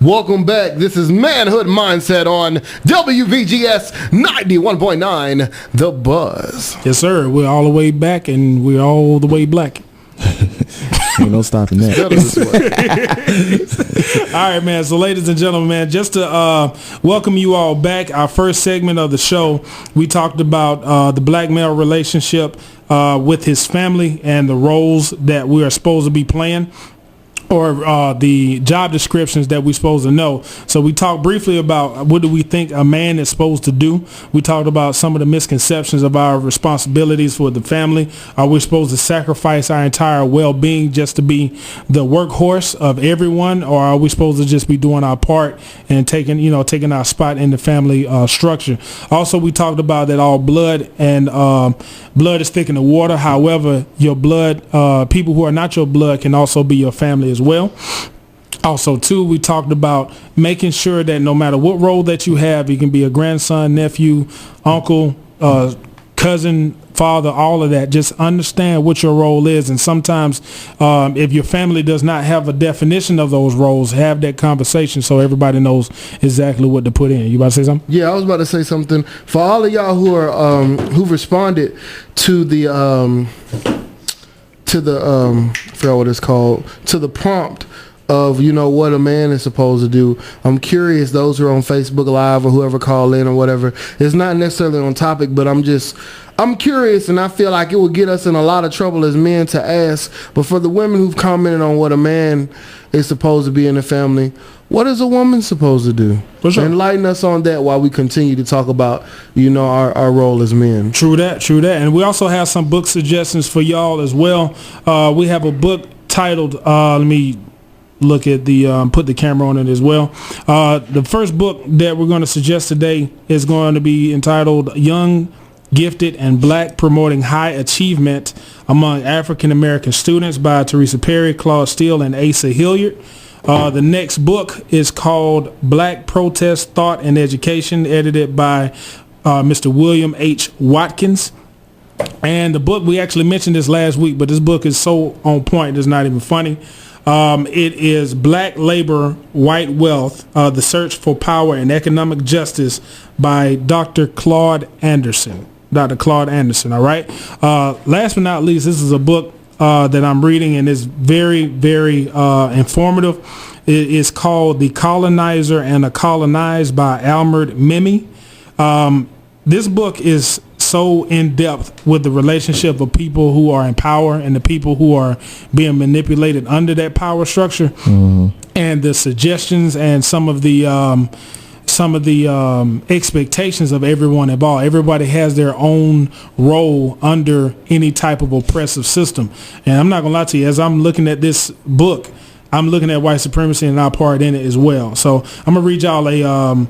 Welcome back. This is Manhood Mindset on WVGS 91.9, The Buzz. Yes, sir. We're all the way back and we're all the way black. Ain't no stopping that. All right, man. So, ladies and gentlemen, man, just to welcome you all back. Our first segment of the show, we talked about the black male relationship with his family and the roles that we are supposed to be playing, or the job descriptions that we're supposed to know. So we talked briefly about what do we think a man is supposed to do. We talked about some of the misconceptions of our responsibilities for the family. Are we supposed to sacrifice our entire well-being just to be the workhorse of everyone, or are we supposed to just be doing our part and taking our spot in the family structure? Also, we talked about that all blood and blood is thicker than water. However, your blood, people who are not your blood can also be your family as well. Also, too, we talked about making sure that no matter what role that you have, you can be a grandson, nephew, uncle, cousin, father, all of that. Just understand what your role is. And sometimes if your family does not have a definition of those roles, have that conversation so everybody knows exactly what to put in. You about to say something? Yeah, I was about to say something. For all of y'all who are who responded to the I forgot what it's called, to the prompt of, what a man is supposed to do. I'm curious, those who are on Facebook Live or whoever call in or whatever, it's not necessarily on topic, but I'm curious, and I feel like it would get us in a lot of trouble as men to ask. But for the women who've commented on what a man is supposed to be in the family, what is a woman supposed to do? For sure. Enlighten us on that while we continue to talk about, our role as men. True that. And we also have some book suggestions for y'all as well. We have a book titled, let me look at the, put the camera on it as well. The first book that we're going to suggest today is going to be entitled Young, Gifted, and Black, Promoting High Achievement Among African American Students by Teresa Perry, Claude Steele, and Asa Hilliard. The next book is called Black Protest, Thought, and Education, edited by Mr. William H. Watkins. And the book, we actually mentioned this last week, but this book is so on point, it's not even funny. It is Black Labor, White Wealth, The Search for Power and Economic Justice by Dr. Claude Anderson. All right? Last but not least, this is a book that I'm reading, and it's very, very informative. It is called The Colonizer and the Colonized by Albert Memmi. This book is so in depth with the relationship of people who are in power and the people who are being manipulated under that power structure, and the suggestions and some of the expectations of everyone involved. Everybody has their own role under any type of oppressive system. And I'm not gonna lie to you, as I'm looking at this book, I'm looking at white supremacy and our part in it as well. So I'm gonna read y'all a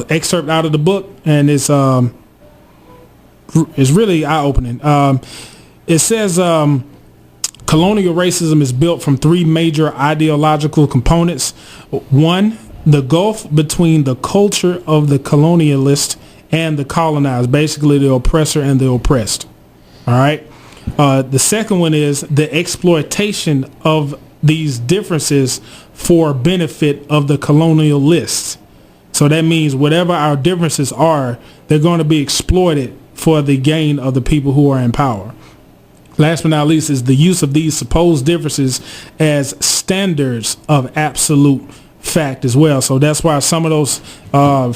excerpt out of the book, and it's really eye-opening. It says colonial racism is built from three major ideological components. One, the gulf between the culture of the colonialist and the colonized, basically the oppressor and the oppressed. All right. The second one is the exploitation of these differences for benefit of the colonialists. So that means whatever our differences are, they're going to be exploited for the gain of the people who are in power. Last but not least is the use of these supposed differences as standards of absolute fact as well. So that's why some of those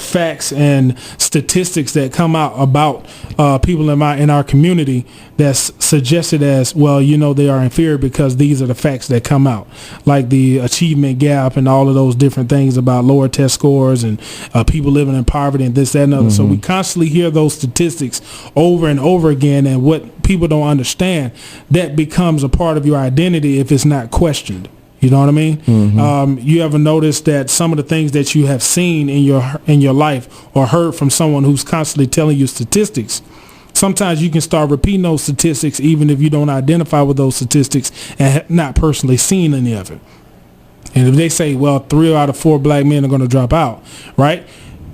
facts and statistics that come out about people in our community that's suggested as, well, they are inferior because these are the facts that come out, like the achievement gap and all of those different things about lower test scores and people living in poverty and this, that, and other. So we constantly hear those statistics over and over again, and what people don't understand, that becomes a part of your identity if it's not questioned. You know what I mean? You ever notice that some of the things that you have seen in your life or heard from someone who's constantly telling you statistics, sometimes you can start repeating those statistics even if you don't identify with those statistics and have not personally seen any of it. And if they say, well, 3 out of 4 black men are going to drop out, right?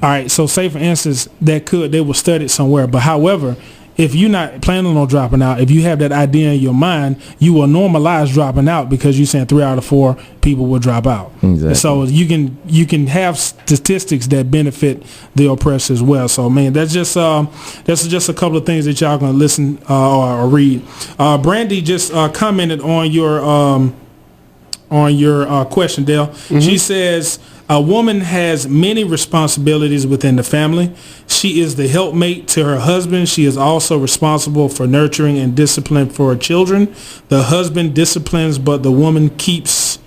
All right, so say for instance, they were studied somewhere, but however, if you're not planning on dropping out, if you have that idea in your mind, you will normalize dropping out because you're saying 3 out of 4 people will drop out. Exactly. So you can have statistics that benefit the oppressed as well. So man, that's just a couple of things that y'all gonna listen or read. Brandy just commented on your question, Dale. Mm-hmm. She says, a woman has many responsibilities within the family. She is the helpmate to her husband. She is also responsible for nurturing and discipline for her children. The husband disciplines, but the woman keeps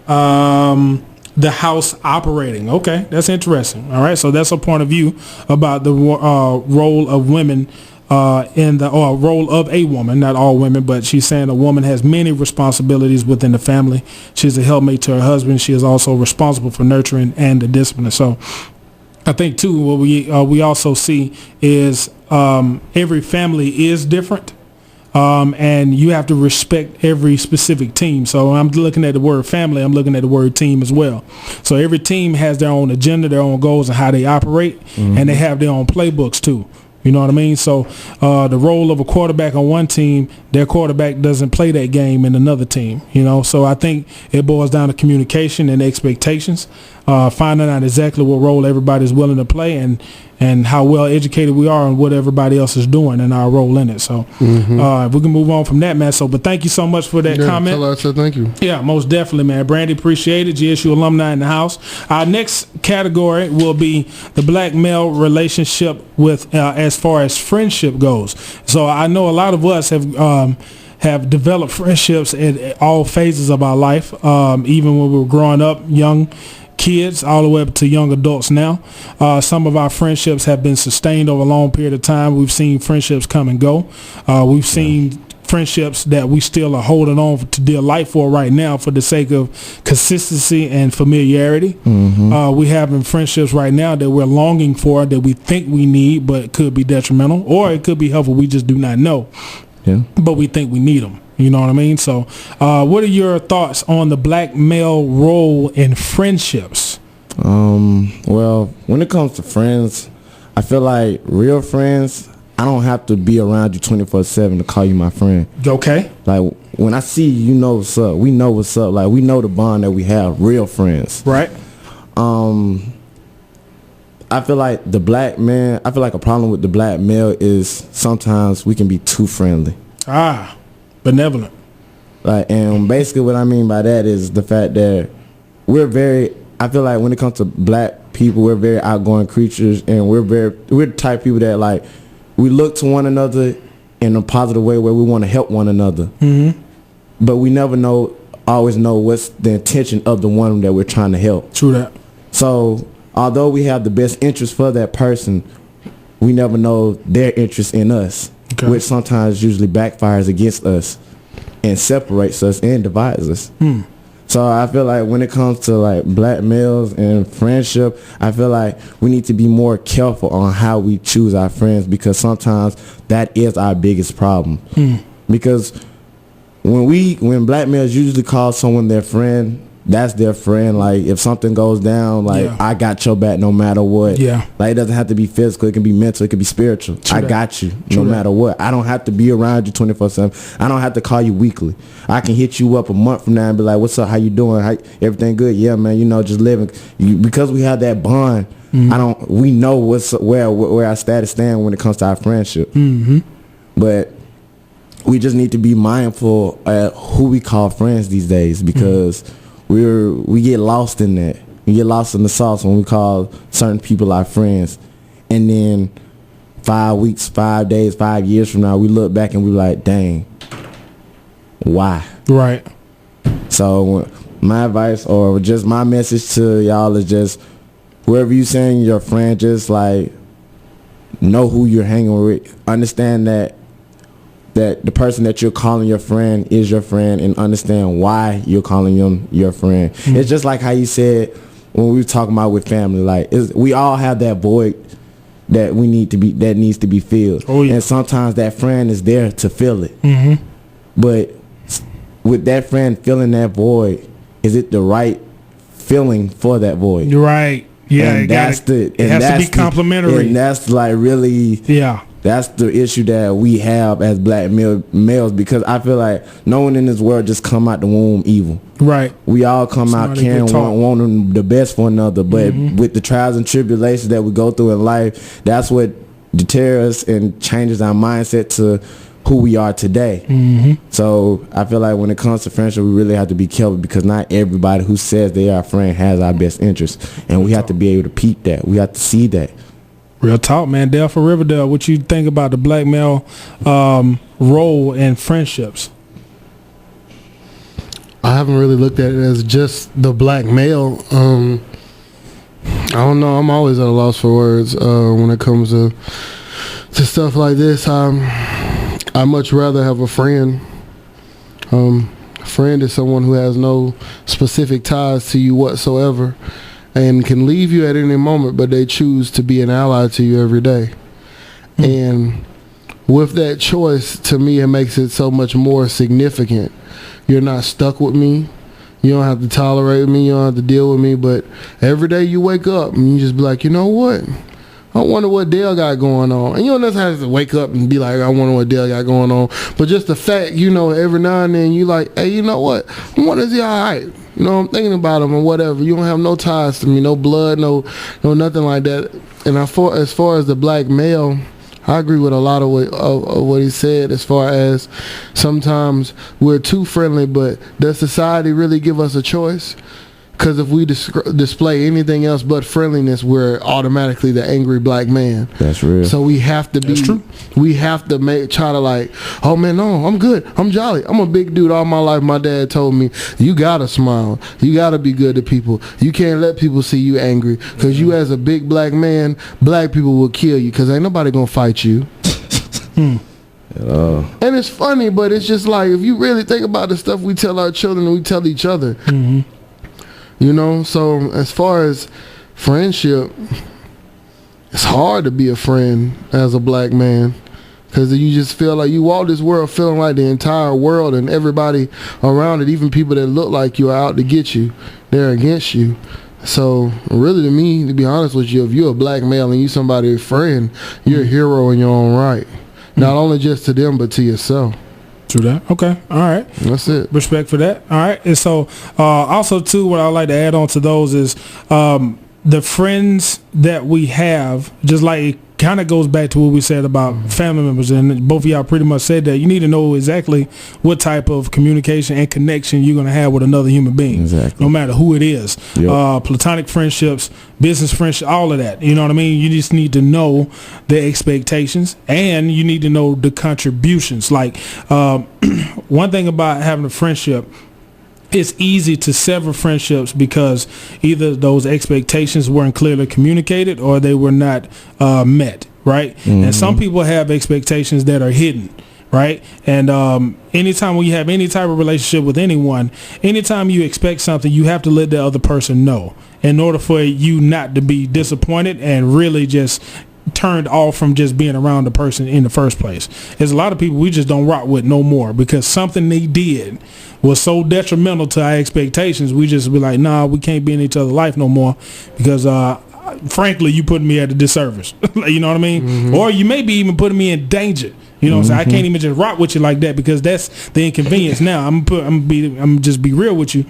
the house operating. Okay, that's interesting. All right, so that's a point of view about the role of women role of a woman, not all women, but she's saying a woman has many responsibilities within the family. She's a helpmate to her husband. She is also responsible for nurturing and the discipline. So I think too, what we also see is every family is different. And you have to respect every specific team. So I'm looking at the word family, I'm looking at the word team as well. So every team has their own agenda, their own goals, and how they operate, and they have their own playbooks too. You know what I mean? So the role of a quarterback on one team, their quarterback doesn't play that game in another team. You know, so I think it boils down to communication and expectations, finding out exactly what role everybody's willing to play, and how well educated we are on what everybody else is doing and our role in it. So if we can move on from that, man. So, but thank you so much for that comment. Tell her I said thank you. Yeah, most definitely, man. Brandy, appreciate it. GSU alumni in the house. Our next category will be the black male relationship with as far as friendship goes. So I know a lot of us have developed friendships at all phases of our life, even when we were growing up, young kids all the way up to young adults now. Some of our friendships have been sustained over a long period of time. We've seen friendships come and go. We've seen friendships that we still are holding on to dear life for right now for the sake of consistency and familiarity. We have friendships right now that we're longing for, that we think we need, but it could be detrimental, or it could be helpful. We just do not know. Yeah. But we think we need them. You know what I mean? So what are your thoughts on the black male role in friendships? Well, when it comes to friends, I feel like real friends, I don't have to be around you 24/7 to call you my friend. Okay. Like when I see you, you know what's up. We know what's up. Like we know the bond that we have. Real friends. Right. I feel like a problem with the black male is sometimes we can be too friendly. Benevolent. Like, and basically what I mean by that is the fact that I feel like when it comes to black people, we're very outgoing creatures, and we're the type of people that, like, we look to one another in a positive way where we want to help one another. But we never always know what's the intention of the one that we're trying to help. True that. So although we have the best interest for that person, we never know their interest in us. Okay. Which sometimes usually backfires against us and separates us and divides us. So I feel like when it comes to like black males and friendship, I feel like we need to be more careful on how we choose our friends, because sometimes that is our biggest problem. Because when black males usually call someone their friend, that's their friend. Like if something goes down, like I got your back no matter what. Yeah. Like it doesn't have to be physical. It can be mental. It can be spiritual. I got you no matter what. I don't have to be around you 24/7. I don't have to call you weekly. I can hit you up a month from now and be like, "What's up? How you doing? Everything good? Yeah, man. You know, just living." Because we have that bond. We know where our status stand when it comes to our friendship. But we just need to be mindful at who we call friends these days, because we get lost in that. We get lost in the sauce when we call certain people our friends. And then 5 weeks, 5 days, 5 years from now, we look back and we're like, dang, why? Right. So my advice, or just my message to y'all, is just whoever you saying your friend, just like know who you're hanging with. Understand that the person that you're calling your friend is your friend, and understand why you're calling them your friend. It's just like how you said when we were talking about with family, like we all have that void that needs to be filled. And sometimes that friend is there to fill it. But with that friend filling that void, is it the right feeling for that void? You're right. Yeah, and it has to be complimentary. And that's like really That's the issue that we have as black males, because I feel like no one in this world just come out the womb evil. Right. We all come out caring, wanting the best for another. But with the trials and tribulations that we go through in life, that's what deters us and changes our mindset to who we are today. So I feel like when it comes to friendship, we really have to be careful, because not everybody who says they are a friend has our best interest. And we have to be able to peep that. We have to see that. Real talk, man. Dale for Riverdale, what you think about the black male role in friendships? I haven't really looked at it as just the black male. I don't know. I'm always at a loss for words when it comes to stuff like this. I much rather have a friend. A friend is someone who has no specific ties to you whatsoever, and can leave you at any moment, but they choose to be an ally to you every day. And with that choice, to me, it makes it so much more significant. You're not stuck with me. You don't have to tolerate me. You don't have to deal with me. But every day you wake up and you just be like, you know what? I wonder what Dale got going on. And you don't necessarily have to wake up and be like, I wonder what Dale got going on. But just the fact, every now and then you like, hey, you know what? I wonder is he all right? I'm thinking about him or whatever. You don't have no ties to me, no blood, no nothing like that. And as far as the black male, I agree with a lot of what he said, as far as sometimes we're too friendly, but does society really give us a choice? Because if we display anything else but friendliness, we're automatically the angry black man. That's real. So we have to be. That's true. We have to try to like, oh man, no, I'm good. I'm jolly. I'm a big dude. All my life, my dad told me, you gotta smile. You gotta be good to people. You can't let people see you angry. Because you as a big black man, black people will kill you. Because ain't nobody gonna fight you. And it's funny, but it's just like, if you really think about the stuff we tell our children and we tell each other. So as far as friendship, it's hard to be a friend as a black man, because you just feel like you walk this world feeling like the entire world and everybody around it, even people that look like you, are out to get you. They're against you. So really, to me, to be honest with you, if you're a black male and you somebody's friend, you're a hero in your own right. Not only just to them, but to yourself. True that. Okay. All right. That's it. Respect for that. All right. And so also too, what I like to add on to those is the friends that we have, just like it kind of goes back to what we said about family members, and both of y'all pretty much said that you need to know exactly what type of communication and connection you're going to have with another human being, no matter who it is. Platonic friendships, business friendships, all of that. You know what I mean? You just need to know the expectations, and you need to know the contributions. Like one thing about having a friendship, it's easy to sever friendships because either those expectations weren't clearly communicated or they were not met, right? And some people have expectations that are hidden, right? And anytime when you have any type of relationship with anyone, anytime you expect something, you have to let the other person know in order for you not to be disappointed and really just turned off from just being around the person in the first place. There's a lot of people we just don't rock with no more because something they did was so detrimental to our expectations. We just be like, nah, we can't be in each other's life no more because frankly, you putting me at a disservice. You know what I mean? Or you may be even putting me in danger. You know what I'm saying? I can't even just rock with you like that because that's the inconvenience. Now I'm just be real with you.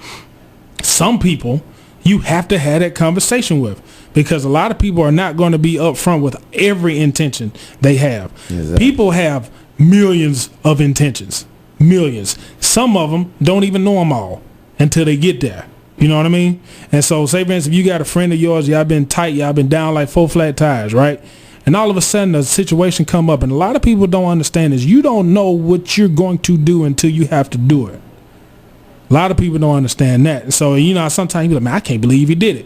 Some people you have to have that conversation with, because a lot of people are not going to be upfront with every intention they have. Exactly. People have millions of intentions, millions. Some of them don't even know them all until they get there. You know what I mean? And so, say for instance, if you got a friend of yours, y'all been tight, y'all been down like 4 flat tires, right? And all of a sudden a situation come up, and a lot of people don't understand is you don't know what you're going to do until you have to do it. A lot of people don't understand that. So, sometimes you be like, man, I can't believe he did it.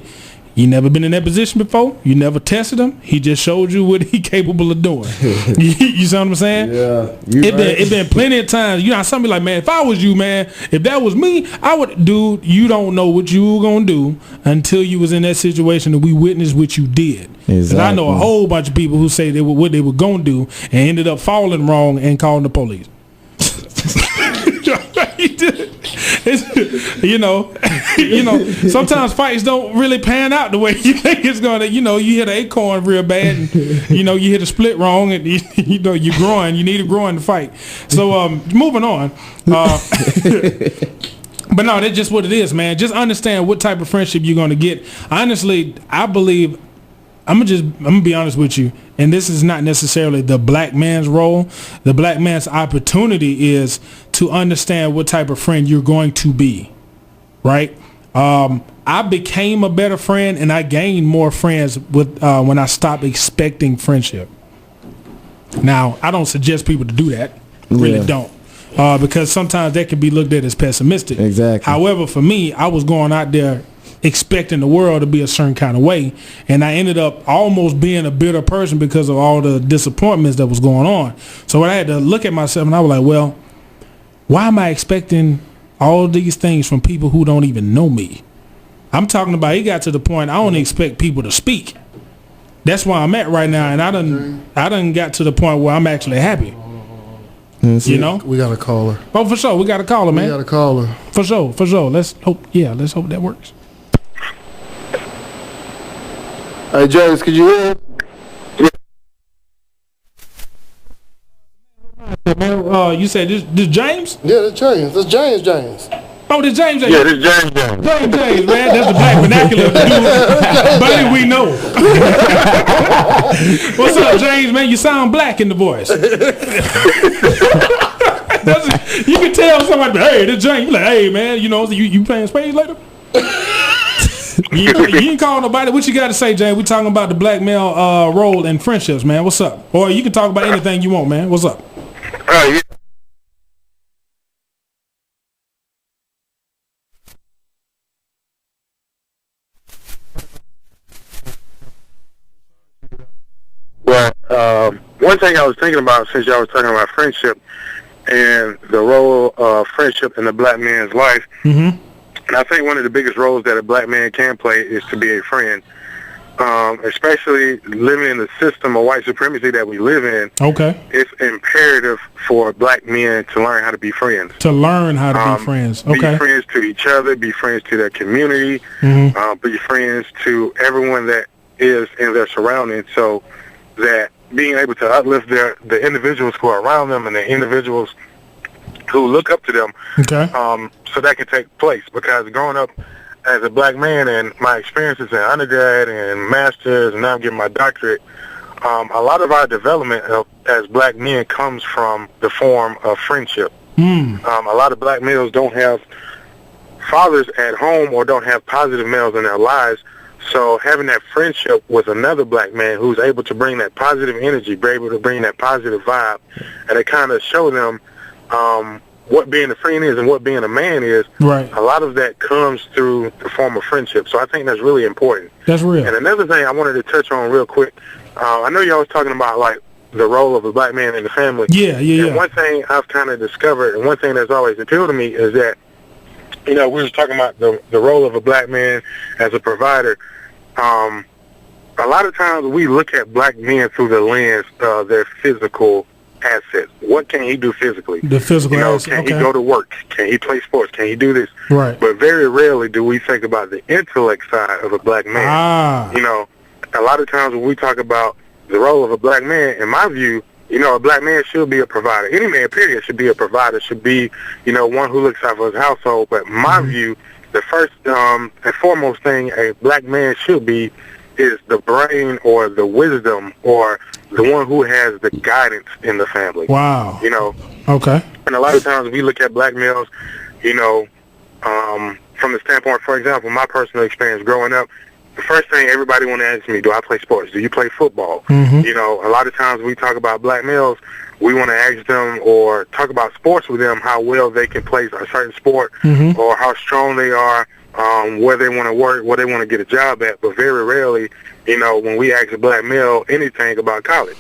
You never been in that position before. You never tested him. He just showed you what he capable of doing. You see what I'm saying? Yeah. It been plenty of times. Some be like, man, if I was you, man, if that was me, I would. Dude, you don't know what you were gonna do until you was in that situation and we witnessed what you did. Exactly. I know a whole bunch of people who say they were what they were gonna do and ended up falling wrong and calling the police. Sometimes fights don't really pan out the way you think it's gonna. You hit an acorn real bad, and you hit a split wrong, and you're growing. You need a groin to fight. So moving on. But no, that's just what it is, man. Just understand what type of friendship you're gonna get. Honestly, I believe. I'm gonna be honest with you, and this is not necessarily the black man's role. The black man's opportunity is to understand what type of friend you're going to be, right? I became a better friend, and I gained more friends with when I stopped expecting friendship. Now, I don't suggest people to do that. Really don't. Because sometimes that can be looked at as pessimistic. Exactly. However, for me, I was going out there expecting the world to be a certain kind of way, and I ended up almost being a bitter person because of all the disappointments that was going on. So I had to look at myself, and I was like, well, why am I expecting all these things from people who don't even know me? I'm talking about, it got to the point I don't expect people to speak. That's where I'm at right now, and I done got to the point where I'm actually happy. We got a caller. Oh, for sure, we got a caller, man. We got a caller. For sure. Let's hope that works. Hey, James, could you hear? You said this James? Yeah, that's James. That's James. Oh, this James. Yeah, this James. James, man. That's the black vernacular dude. Buddy, we know. What's up, James, man? You sound black in the voice. You can tell somebody, hey, this James. Like, hey, man, you playing spades later? You ain't call nobody. What you got to say, James? We talking about the black male role in friendships, man. What's up? Or you can talk about anything you want, man. What's up? Yeah. Well, one thing I was thinking about, since y'all was talking about friendship and the role of friendship in the black man's life, and I think one of the biggest roles that a black man can play is to be a friend, especially living in the system of white supremacy that we live in. Okay. It's imperative for black men to learn how to be friends. To learn how to be friends. Okay. Be friends to each other, be friends to their community, be friends to everyone that is in their surroundings, so that being able to uplift the individuals who are around them and the individuals who look up to them, so that can take place. Because growing up as a black man and my experiences in undergrad and master's, and now I'm getting my doctorate, a lot of our development as black men comes from the form of friendship. A lot of black males don't have fathers at home or don't have positive males in their lives. So having that friendship with another black man who's able to bring that positive energy, be able to bring that positive vibe, and to kind of show them what being a friend is and what being a man is, right. A lot of that comes through the form of friendship. So I think that's really important. That's real. And another thing I wanted to touch on real quick, I know y'all was talking about, like, the role of a black man in the family. Yeah. And one thing I've kind of discovered, and one thing that's always appealed to me, is that, we were talking about the role of a black man as a provider. A lot of times we look at black men through the lens of their physical assets. What can he do physically? The physical assets. Can he go to work? Can he play sports? Can he do this? Right. But very rarely do we think about the intellect side of a black man. A lot of times when we talk about the role of a black man, in my view, a black man should be a provider. Any man, period, should be a provider, should be, one who looks out for his household. But in my view, the first and foremost thing a black man should be is the brain or the wisdom or the one who has the guidance in the family. Wow. Okay. And a lot of times we look at black males, from the standpoint, for example, my personal experience growing up, the first thing everybody want to ask me, do I play sports? Do you play football? A lot of times we talk about black males, we want to ask them or talk about sports with them, how well they can play a certain sport or how strong they are, where they want to work, where they want to get a job at. But very rarely, when we ask a black male anything about college,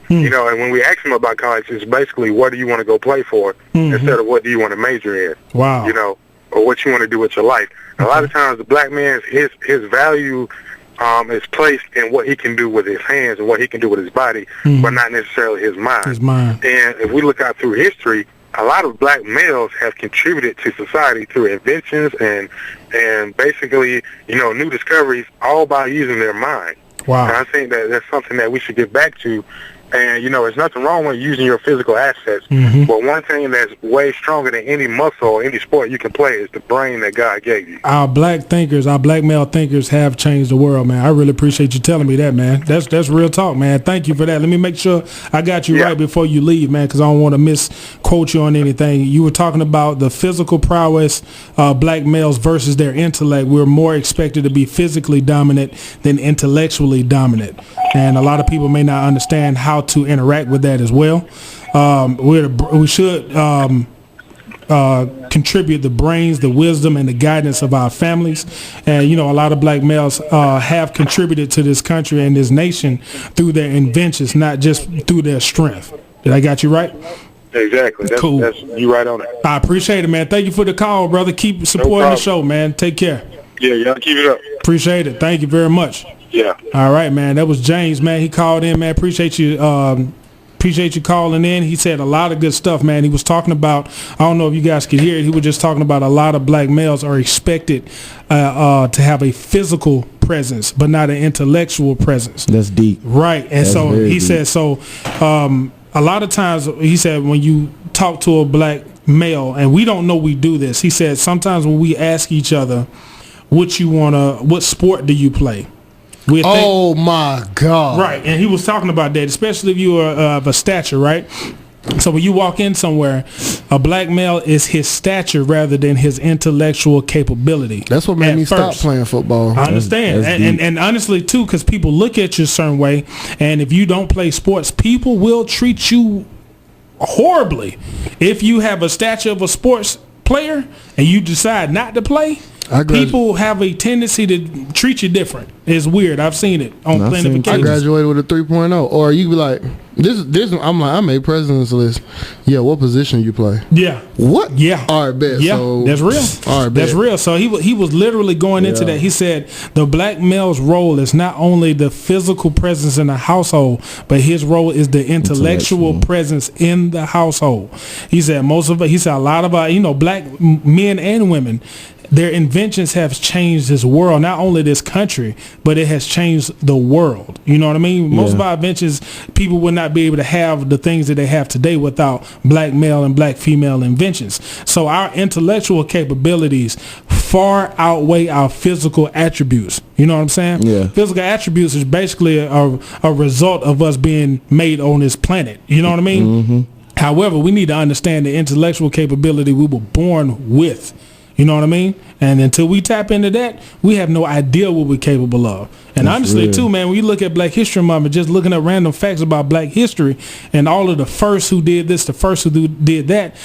and when we ask them about college, it's basically, what do you want to go play for instead of what do you want to major in? Wow. Or what you want to do with your life. A lot of times the black man, his value is placed in what he can do with his hands and what he can do with his body, but not necessarily his mind. His mind. And if we look out through history, a lot of black males have contributed to society through inventions and basically, new discoveries, all by using their mind. Wow. And I think that that's something that we should get back to. And, there's nothing wrong with using your physical assets. Mm-hmm. But one thing that's way stronger than any muscle or any sport you can play is the brain that God gave you. Our black male thinkers have changed the world, man. I really appreciate you telling me that, man. That's real talk, man. Thank you for that. Let me make sure I got you right before you leave, man, because I don't want to misquote you on anything. You were talking about the physical prowess black males versus their intellect. We're more expected to be physically dominant than intellectually dominant. And a lot of people may not understand how to interact with that as well. We should contribute the brains, the wisdom, and the guidance of our families. And, a lot of black males have contributed to this country and this nation through their inventions, not just through their strength. Did I got you right? Exactly. Cool. That's you right on it. I appreciate it, man. Thank you for the call, brother. Keep supporting the show, man. Take care. Yeah, y'all keep it up. Appreciate it. Thank you very much. Yeah. All right, man. That was James, man. He called in, man. Appreciate you calling in. He said a lot of good stuff, man. He was talking about, I don't know if you guys could hear it, he was just talking about a lot of black males are expected to have a physical presence, but not an intellectual presence. That's deep. Right. And That's so he deep. said, a lot of times, he said, when you talk to a black male, and we don't know we do this, he said sometimes when we ask each other, what sport do you play? Oh my God. Right, and he was talking about that, especially if you are of a stature, right? So when you walk in somewhere, a black male is his stature rather than his intellectual capability. That's what made me stop playing football. I understand. And honestly, too, because people look at you a certain way, and if you don't play sports, people will treat you horribly. If you have a stature of a sports player and you decide not to play, people have a tendency to treat you different. It's weird. I've seen it on plenty of I occasions. graduated with a 3.0. Or you be like, this. I'm like, I made president's list. Yeah, what position you play? Yeah. What? Yeah. All right, bet. Yeah, So, that's real. All right, bet. That's real. So he was literally going into that. He said the black male's role is not only the physical presence in the household, but his role is the intellectual presence in the household. He said a lot of our, black men and women, their inventions have changed this world, not only this country, but it has changed the world. You know what I mean? Most of our inventions, people would not be able to have the things that they have today without black male and black female inventions. So our intellectual capabilities far outweigh our physical attributes. You know what I'm saying? Yeah. Physical attributes is basically a result of us being made on this planet. You know what I mean? Mm-hmm. However, we need to understand the intellectual capability we were born with. You know what I mean? And until we tap into that, we have no idea what we're capable of. And honestly, too, man, when you look at Black History Month and just looking at random facts about black history and all of the first who did this, the first who did that,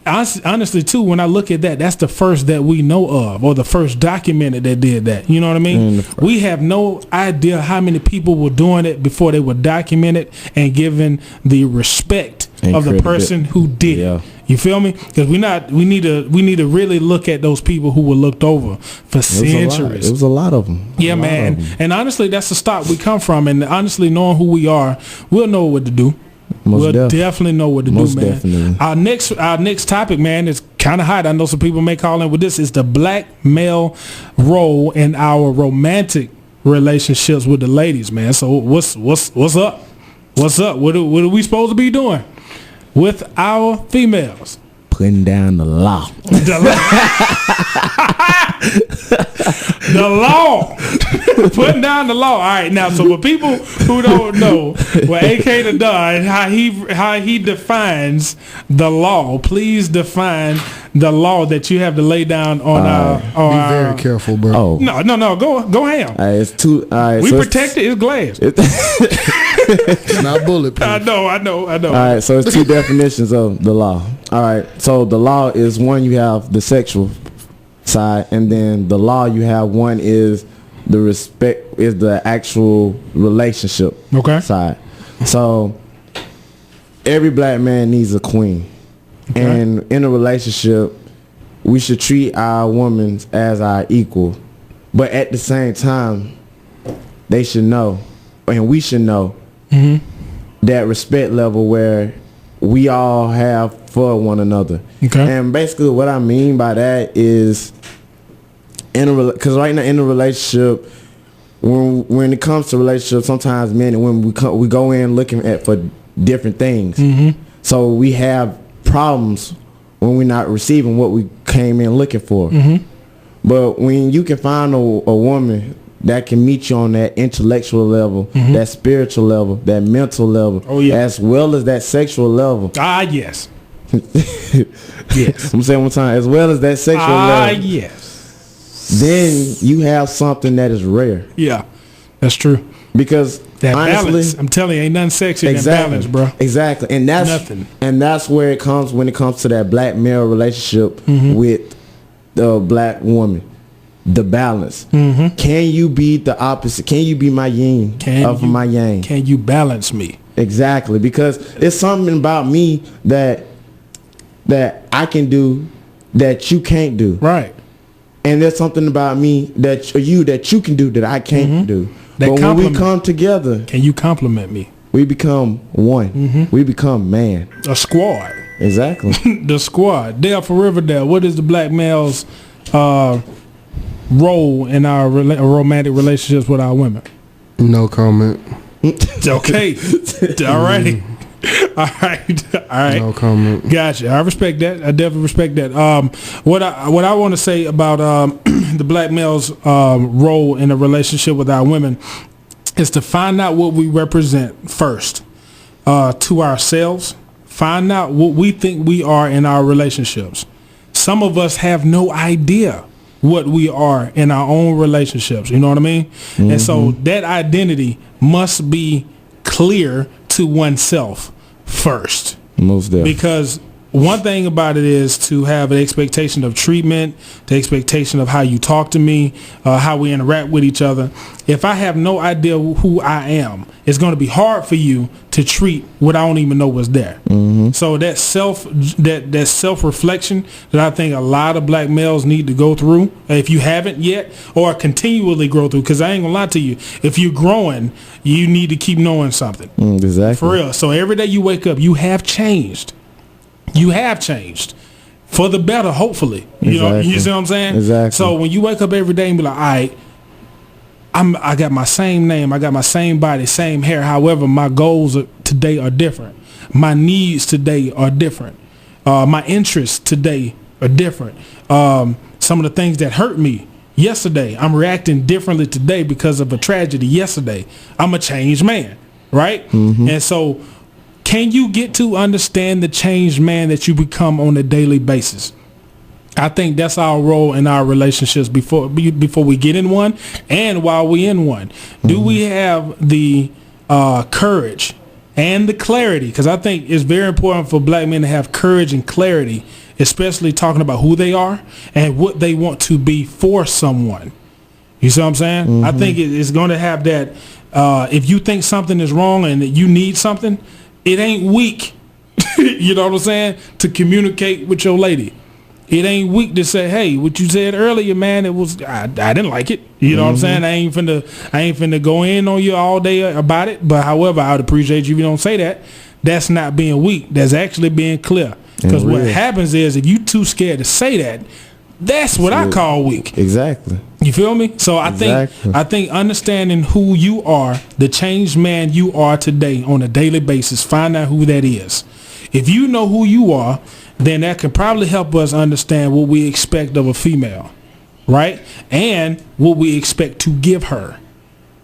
honestly, too, when I look at that, that's the first that we know of, or the first documented that did that. You know what I mean? We have no idea how many people were doing it before they were documented and given the respect of the person who did it. You feel me? Because we need to really look at those people who were looked over for centuries. It was a lot of them. Yeah, man. And honestly, that's the stop we come from. And honestly, knowing who we are, we'll know what to do. We'll definitely know what to do, man. Definitely. Our next topic, man, is kind of hot. I know some people may call in with this. Is the black male role in our romantic relationships with the ladies, man. So what's up? What's up? What are we supposed to be doing with our females? Putting down the law. The law. Putting down the law. All right, now, so for people who don't know what AK the Don, how he defines the law, please define the law that you have to lay down on Be very careful, bro. Oh. No, go ham. It's too. We protect it's glass. It's not bulletproof. I know. All right, so it's two definitions of the law. All right, so the law is one, you have the sexual side, and then the law you have one is the respect, is the actual relationship side. So every black man needs a queen. And in a relationship, we should treat our women as our equal. But at the same time, they should know, and we should know, that respect level where we all have for one another. Okay. And basically what I mean by that is because right now in a relationship, when it comes to relationships, sometimes men and women we go in looking for different things. Mm-hmm. So we have problems when we're not receiving what we came in looking for. Mm-hmm. But when you can find a woman that can meet you on that intellectual level, mm-hmm. that spiritual level, that mental level, as well as that sexual level. Yes. Yes. I'm saying one time, as well as that sexual level. Yes. Then you have something that is rare. Yeah, that's true. Because that honestly, balance, I'm telling you, ain't nothing sexy than balance, bro. Exactly. And that's nothing. And that's where it comes when it comes to that black male relationship mm-hmm. with the black woman. The balance. Mm-hmm. Can you be the opposite? Can you be my yin of my yang? Can you balance me? Exactly. Because it's something about me that I can do that you can't do. Right. And there's something about me that you can do that I can't mm-hmm. do. That but when we come together, can you compliment me? We become one. Mm-hmm. We become man. A squad. Exactly. The squad. Dale for Riverdale. What is the black male's role in our romantic relationships with our women? No comment. Okay. All right. All right. No comment. Gotcha. I respect that. I definitely respect that. What I want to say about the black male's role in a relationship with our women is to find out what we represent first to ourselves. Find out what we think we are in our relationships. Some of us have no idea what we are in our own relationships. You know what I mean? Mm-hmm. And so that identity must be clear to oneself first. Most definitely. Because one thing about it is to have an expectation of treatment, the expectation of how you talk to me, how we interact with each other. If I have no idea who I am, it's going to be hard for you to treat what I don't even know was there. Mm-hmm. So that self-reflection that I think a lot of black males need to go through, if you haven't yet, or continually grow through, because I ain't gonna lie to you, if you're growing, you need to keep knowing something. Exactly. For real. So every day you wake up, you have changed. You have changed for the better, hopefully. You know, you see what I'm saying? Exactly. So when you wake up every day and be like, all right, I got my same name, I got my same body, same hair. However, my goals today are different. My needs today are different. My interests today are different. Some of the things that hurt me yesterday, I'm reacting differently today because of a tragedy yesterday. I'm a changed man, right? Mm-hmm. And so can you get to understand the changed man that you become on a daily basis? I think that's our role in our relationships before we get in one and while we in one. Mm-hmm. Do we have the courage and the clarity? Because I think it's very important for black men to have courage and clarity, especially talking about who they are and what they want to be for someone. You see what I'm saying? Mm-hmm. I think it's going to have that. If you think something is wrong and that you need something, it ain't weak, you know what I'm saying, to communicate with your lady. It ain't weak to say, hey, what you said earlier, man, it was I didn't like it. You know what I'm saying? I ain't finna go in on you all day about it. But however, I would appreciate you if you don't say that. That's not being weak. That's actually being clear. Because what happens is if you too scared to say that, that's what I call weak. Exactly. You feel me? So I think understanding who you are, the changed man you are today on a daily basis, find out who that is. If you know who you are, then that can probably help us understand what we expect of a female, right? And what we expect to give her.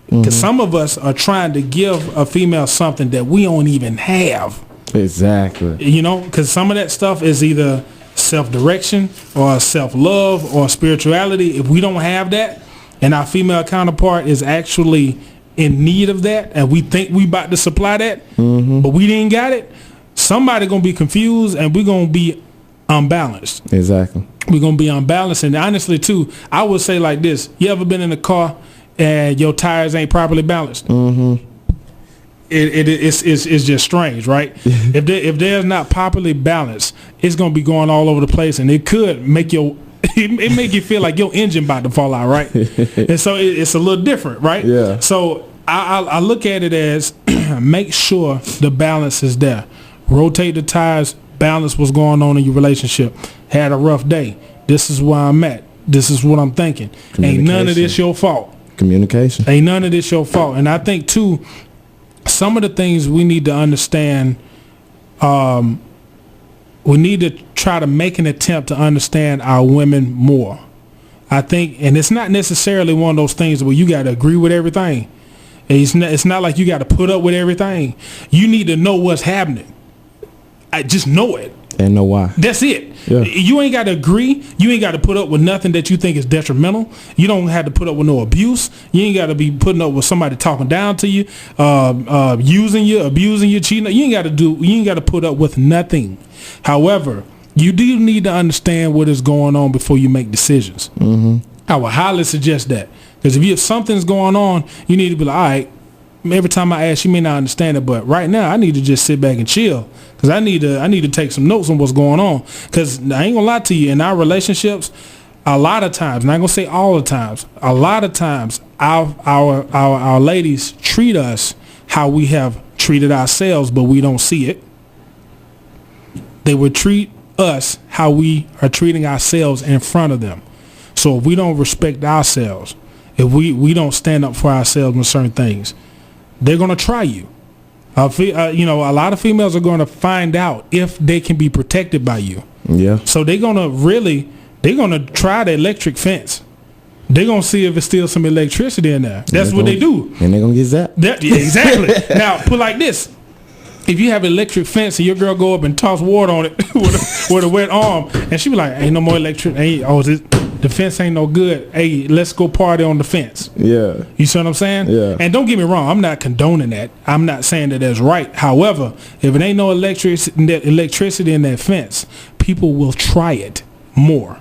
Because some of us are trying to give a female something that we don't even have. Exactly. You know, because some of that stuff is either self-direction or self-love or spirituality. If we don't have that and our female counterpart is actually in need of that and we think we about to supply that, but we didn't got it, somebody gonna be confused and we're gonna be unbalanced. Exactly. We're gonna be unbalanced. And honestly too, I would say like this: you ever been in a car and your tires ain't properly balanced? It's just strange, right? If there's not properly balanced, it's gonna be going all over the place, and it could make it make you feel like your engine about to fall out, right? And so it's a little different, right? Yeah. So I look at it as make sure the balance is there. rotate the tires, balance what's going on in your relationship. Had a rough day. This is where I'm at. This is what I'm thinking. Ain't none of this your fault. Communication. Ain't none of this your fault. And I think too, some of the things we need to understand, we need to try to make an attempt to understand our women more. I think, and it's not necessarily one of those things where you got to agree with everything. It's not like you got to put up with everything. You need to know what's happening. I just know it. And know why. That's it. Yeah. You ain't got to agree. You ain't got to put up with nothing that you think is detrimental. You don't have to put up with no abuse. You ain't got to be putting up with somebody talking down to you, using you, abusing you, cheating. You ain't got to put up with nothing. However, you do need to understand what is going on before you make decisions. Mm-hmm. I would highly suggest that, because if something's going on, you need to be like, all right. Every time I ask, you may not understand it, but right now I need to just sit back and chill, because I need to take some notes on what's going on. Because I ain't gonna lie to you, in our relationships, a lot of times, and I'm gonna say all the times, a lot of times our ladies treat us how we have treated ourselves, but we don't see it. They would treat us how we are treating ourselves in front of them. So if we don't respect ourselves, if we don't stand up for ourselves in certain things, they're going to try you. A lot of females are going to find out if they can be protected by you. Yeah. So they're going to try the electric fence. They're going to see if it's still some electricity in there. That's what they do. And they're going to get zapped. Exactly. Now, put like this. If you have an electric fence and your girl go up and toss water on it with a wet arm, and she be like, ain't no more electric. The fence ain't no good. Hey, let's go party on the fence. Yeah. You see what I'm saying? Yeah. And don't get me wrong, I'm not condoning that. I'm not saying that that's right. However, if it ain't no electricity in that fence, people will try it more.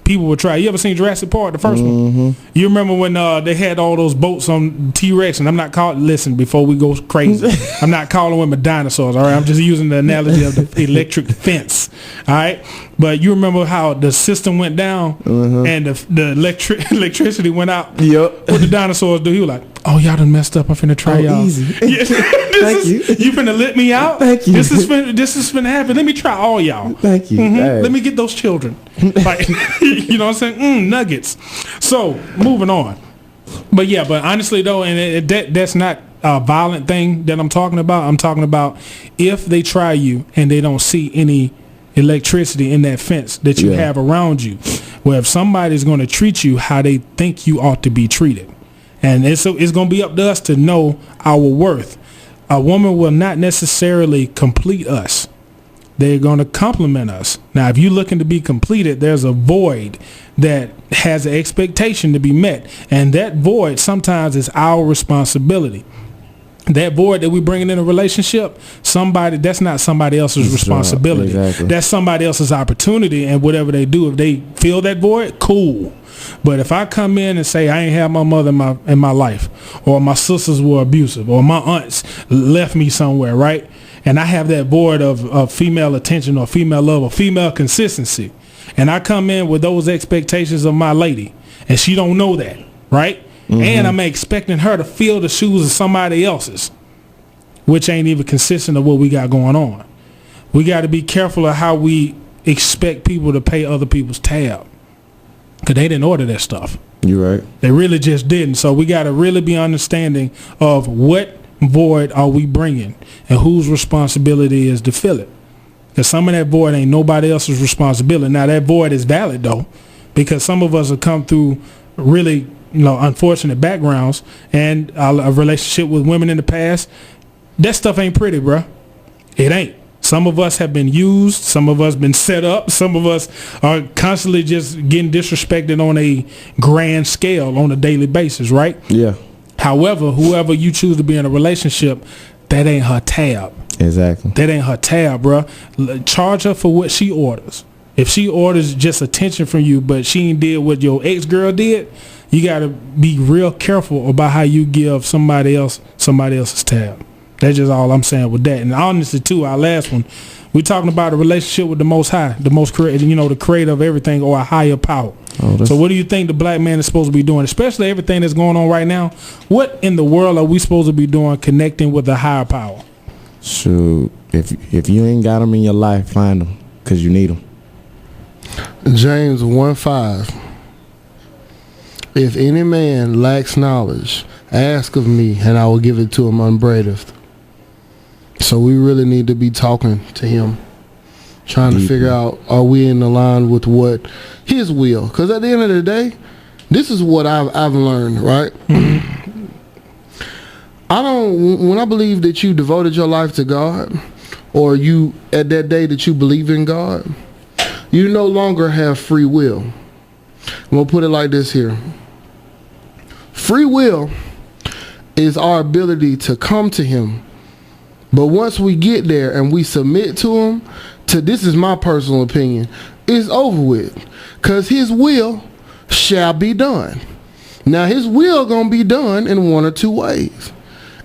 People will try. You ever seen Jurassic Park, the first one? You remember when they had all those boats on T-Rex, and I'm not calling, listen, before we go crazy, I'm not calling women dinosaurs, all right? I'm just using the analogy of the electric fence, all right? But you remember how the system went down and the electricity went out? Yep. What the dinosaurs do? He was like, oh, y'all done messed up. I'm finna try y'all. Easy. Thank you. You finna let me out? Thank you. This is finna happen. Let me try all y'all. Thank you. Hey. Let me get those children. Like, you know what I'm saying? Nuggets. So, moving on. But honestly though, and that's not a violent thing that I'm talking about. I'm talking about if they try you and they don't see any electricity in that fence that you have around you, where if somebody's going to treat you how they think you ought to be treated, and it's going to be up to us to know our worth. A woman will not necessarily complete us. They're going to compliment us. Now, if you're looking to be completed, there's a void that has an expectation to be met, and that void sometimes is our responsibility. That void that we bring in a relationship, that's not somebody else's responsibility. Exactly. That's somebody else's opportunity, and whatever they do, if they fill that void, cool. But if I come in and say I ain't have my mother in my life, or my sisters were abusive, or my aunts left me somewhere, right? And I have that void of female attention or female love or female consistency, and I come in with those expectations of my lady, and she don't know that, right? And I'm expecting her to fill the shoes of somebody else's, which ain't even consistent of what we got going on. We got to be careful of how we expect people to pay other people's tab, because they didn't order that stuff. You're right. They really just didn't. So we got to really be understanding of what void are we bringing and whose responsibility is to fill it. Because some of that void ain't nobody else's responsibility. Now, that void is valid, though, because some of us have come through really unfortunate backgrounds and a relationship with women in the past. That stuff ain't pretty, bruh. It ain't. Some of us have been used. Some of us been set up. Some of us are constantly just getting disrespected on a grand scale on a daily basis, right? Yeah. However, whoever you choose to be in a relationship, that ain't her tab. Exactly. That ain't her tab, bruh. Charge her for what she orders. If she orders just attention from you, but she ain't did what your ex-girl did, you got to be real careful about how you give somebody else's tab. That's just all I'm saying with that. And honestly, too, our last one, we're talking about a relationship with the Most High, the most the creator of everything, or a higher power. So what do you think the black man is supposed to be doing, especially everything that's going on right now? What in the world are we supposed to be doing connecting with a higher power? Shoot, If you ain't got them in your life, find them, because you need them. James 1:5. If any man lacks knowledge, ask of me, and I will give it to him unbraided. So we really need to be talking to him, trying to figure out, are we in the line with what his will? Because at the end of the day, this is what I've learned, right? When I believe that you devoted your life to God, or you, at that day that you believe in God, you no longer have free will. I'm going to put it like this here. Free will is our ability to come to him. But once we get there and we submit to him, this is my personal opinion, it's over with. Because his will shall be done. Now, his will going to be done in one or two ways.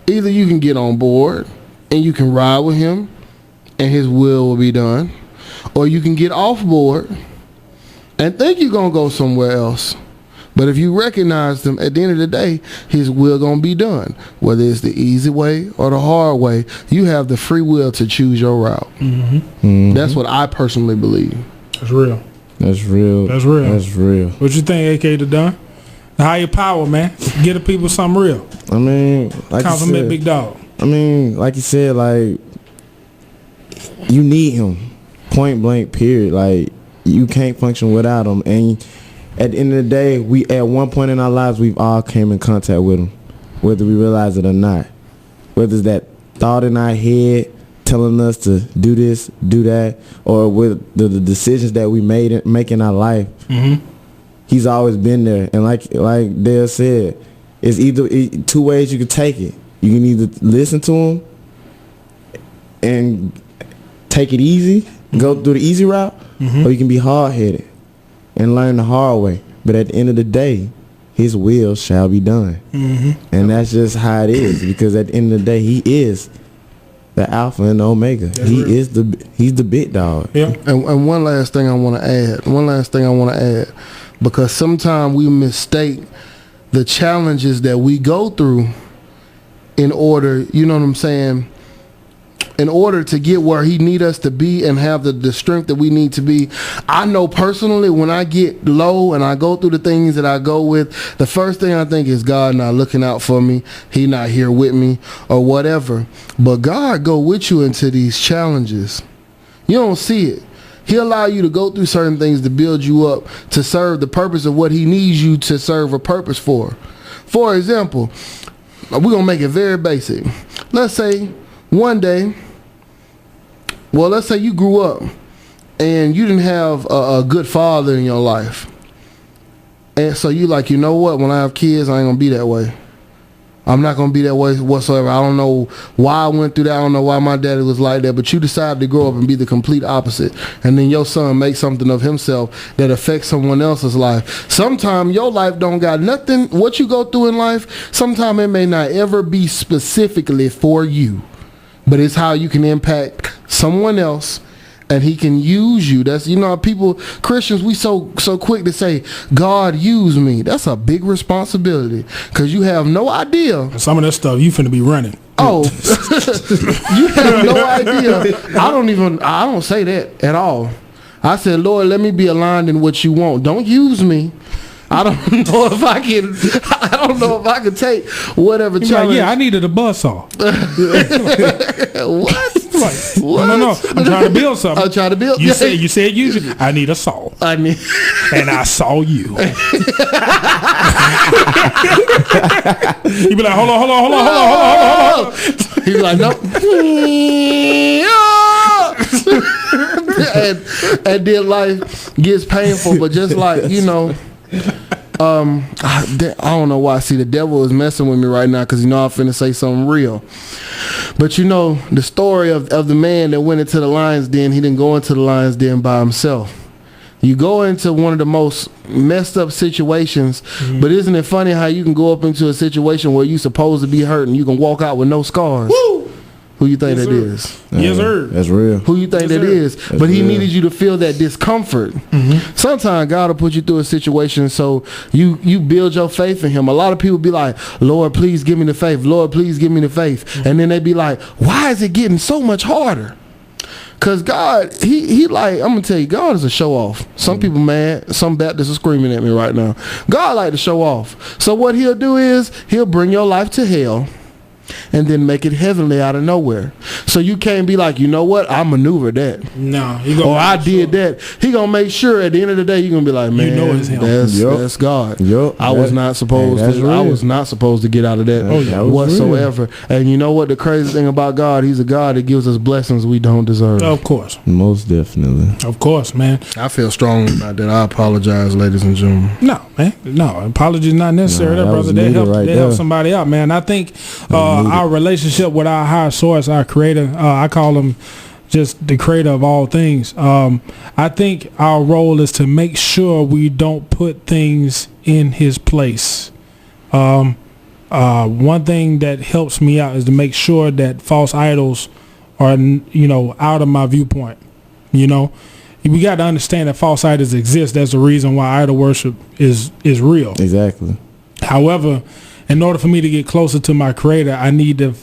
Either you can get on board and you can ride with him and his will be done. Or you can get off board and think you're going to go somewhere else. But if you recognize them, at the end of the day, his will going to be done. Whether it's the easy way or the hard way, you have the free will to choose your route. Mm-hmm. Mm-hmm. That's what I personally believe. That's real. That's real. That's real. That's real. What you think, AK the Don? The higher power, man. Get the people something real. I mean, like compliment you said, Big Dog. I mean, like you said, like, you need him. Point blank, period. Like, you can't function without him. And at the end of the day, we at one point in our lives, we've all came in contact with him, whether we realize it or not. Whether it's that thought in our head telling us to do this, do that, or with the decisions that we make in our life, he's always been there. And like Dale said, it's either two ways you can take it. You can either listen to him and take it easy, go through the easy route, or you can be hard-headed and learn the hard way. But at the end of the day, his will shall be done. And that's just how it is, because at the end of the day, he is the Alpha and the Omega. He's the big dog. Yeah. And one last thing I want to add. Because sometimes we mistake the challenges that we go through in order, you know what I'm saying, in order to get where he need us to be and have the strength that we need to be. I know personally, when I get low and I go through the things that I go with, the first thing I think is God not looking out for me. He not here with me or whatever. But God go with you into these challenges. You don't see it. He'll allow you to go through certain things to build you up to serve the purpose of what he needs you to serve a purpose for. For example, we're going to make it very basic. Let's say one day, let's say you grew up and you didn't have a good father in your life. And so you like, you know what, when I have kids, I ain't going to be that way. I'm not going to be that way whatsoever. I don't know why I went through that. I don't know why my daddy was like that. But you decided to grow up and be the complete opposite. And then your son makes something of himself that affects someone else's life. Sometimes your life don't got nothing. What you go through in life, sometimes it may not ever be specifically for you. But it's how you can impact someone else, and he can use you. That's, you know, people, Christians, we so quick to say, God used me. That's a big responsibility, because you have no idea. And some of that stuff you finna be running. Oh, you have no idea. I don't say that at all. I said, Lord, let me be aligned in what you want. Don't use me. I don't know if I can take whatever challenge. Like, yeah, I needed a buzzsaw. What? Like, what? No. I'm trying to build something. I'm trying to build. You said usually I need a saw. And I saw you. You be like, hold on. He be like, nope. and then life gets painful, but just like, you know, I don't know why. See, the devil is messing with me right now, because you know I'm finna say something real. But you know, the story of the man that went into the lion's den, he didn't go into the lion's den by himself. You go into one of the most messed up situations, but isn't it funny how you can go up into a situation where you're supposed to be hurt and you can walk out with no scars? Woo! Who you think that is? Yes, sir. That's real. Who you think that is? But he needed you to feel that discomfort. Sometimes God will put you through a situation so you build your faith in him. A lot of people be like, Lord, please give me the faith. Lord, please give me the faith. And then they be like, why is it getting so much harder? Cause God, he like, I'm gonna tell you, God is a show off. Some people mad, some Baptists are screaming at me right now. God like to show off. So what he'll do is he'll bring your life to hell and then make it heavenly out of nowhere. So you can't be like, you know what, I maneuvered that. No, or I did that. He gonna make sure at the end of the day you're gonna be like, man, it's him. That's God. I was not supposed to. I was not supposed to get out of that whatsoever. And you know what? The crazy thing about God, he's a God that gives us blessings we don't deserve. Of course, most definitely. Of course, man. I feel strong about that. I apologize, ladies and gentlemen. No, man. No, apologies not necessary, brother. They help somebody out, man. I think our relationship with our higher source, our creator, I call him just the creator of all things. I think our role is to make sure we don't put things in his place. One thing that helps me out is to make sure that false idols are, out of my viewpoint. We got to understand that false idols exist. That's the reason why idol worship is real. Exactly. However, in order for me to get closer to my creator, I need to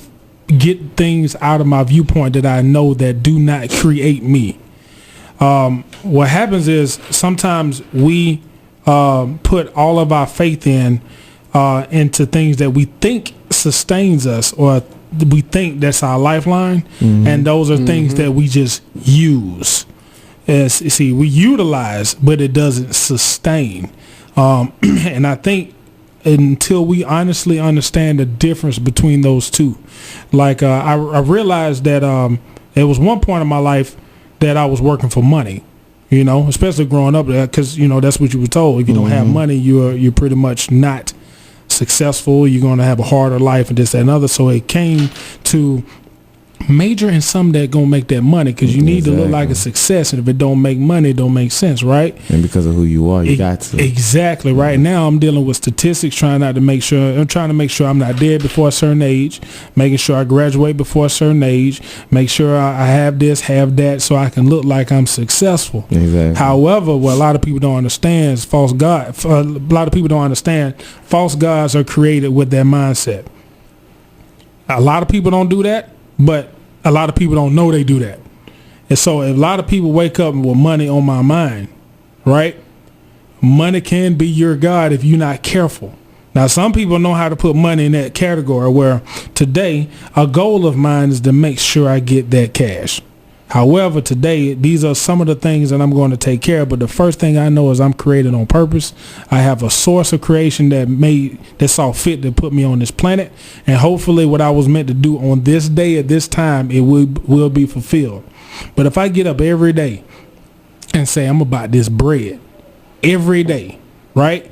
get things out of my viewpoint that I know that do not create me. What happens is sometimes we put all of our faith into things that we think sustains us, or we think that's our lifeline, and those are things that we just use. We utilize, but it doesn't sustain. And I think until we honestly understand the difference between those two, like I realized that there was one point in my life that I was working for money, especially growing up there, because that's what you were told. If you don't have money, you're pretty much not successful. You're going to have a harder life and this, that, and other. So it came to major in something that gonna make that money, because you need to look like a success, and if it don't make money, it don't make sense, right? And because of who you are, you got to. Exactly. Right now I'm dealing with statistics, trying to make sure I'm not dead before a certain age, making sure I graduate before a certain age, make sure I have this, have that, so I can look like I'm successful. Exactly. However, what a lot of people don't understand is false gods are created with that mindset. A lot of people don't do that, but a lot of people don't know they do that. And so if a lot of people wake up with money on my mind, right? Money can be your God if you're not careful. Now, some people know how to put money in that category, where today a goal of mine is to make sure I get that cash. However, today, these are some of the things that I'm going to take care of. But the first thing I know is I'm created on purpose. I have a source of creation that saw fit to put me on this planet. And hopefully what I was meant to do on this day at this time, it will be fulfilled. But if I get up every day and say, I'm about this bread every day, right?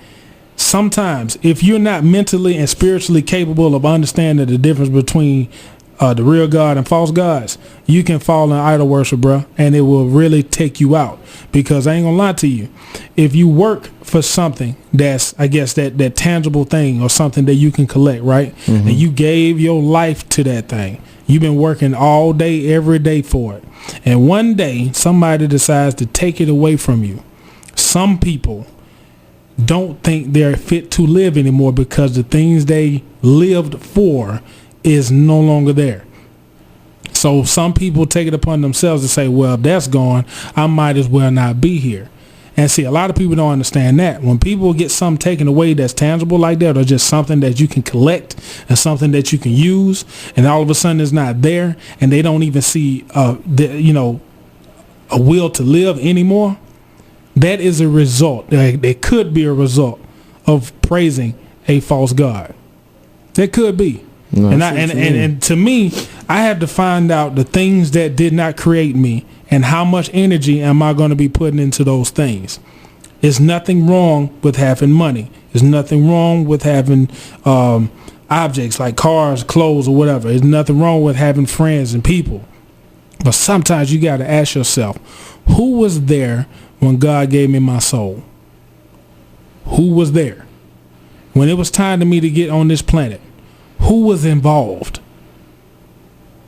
Sometimes if you're not mentally and spiritually capable of understanding the difference between the real God and false gods, you can fall in idol worship, bro, and it will really take you out. Because I ain't gonna lie to you, if you work for something that's, I guess, that tangible thing or something that you can collect, right? And you gave your life to that thing, you've been working all day, every day for it, and one day somebody decides to take it away from you. Some people don't think they're fit to live anymore because the things they lived for is no longer there. So some people take it upon themselves to say, well, if that's gone, I might as well not be here. And see, a lot of people don't understand that. When people get something taken away that's tangible like that, or just something that you can collect and something that you can use, and all of a sudden it's not there, and they don't even see a will to live anymore, that is a result. It could be a result of praising a false god. That could be. No, and to me, I had to find out the things that did not create me, and how much energy am I going to be putting into those things. There's nothing wrong with having money. There's nothing wrong with having objects like cars, clothes, or whatever. There's nothing wrong with having friends and people. But sometimes you got to ask yourself, who was there when God gave me my soul? Who was there when it was time to me to get on this planet? Who was involved?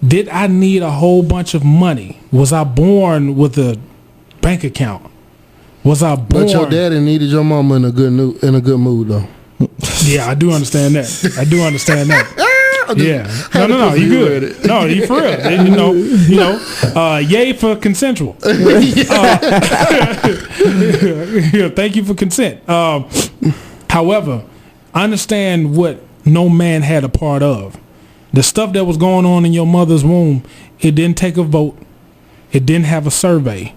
Did I need a whole bunch of money? Was I born with a bank account? Was I born? But your daddy needed your mama in a good mood though. Yeah, I do understand that. No, you good. No, you for real. Yay for consensual. Thank you for consent. However, understand what no man had a part of. The stuff that was going on in your mother's womb, it didn't take a vote. It didn't have a survey.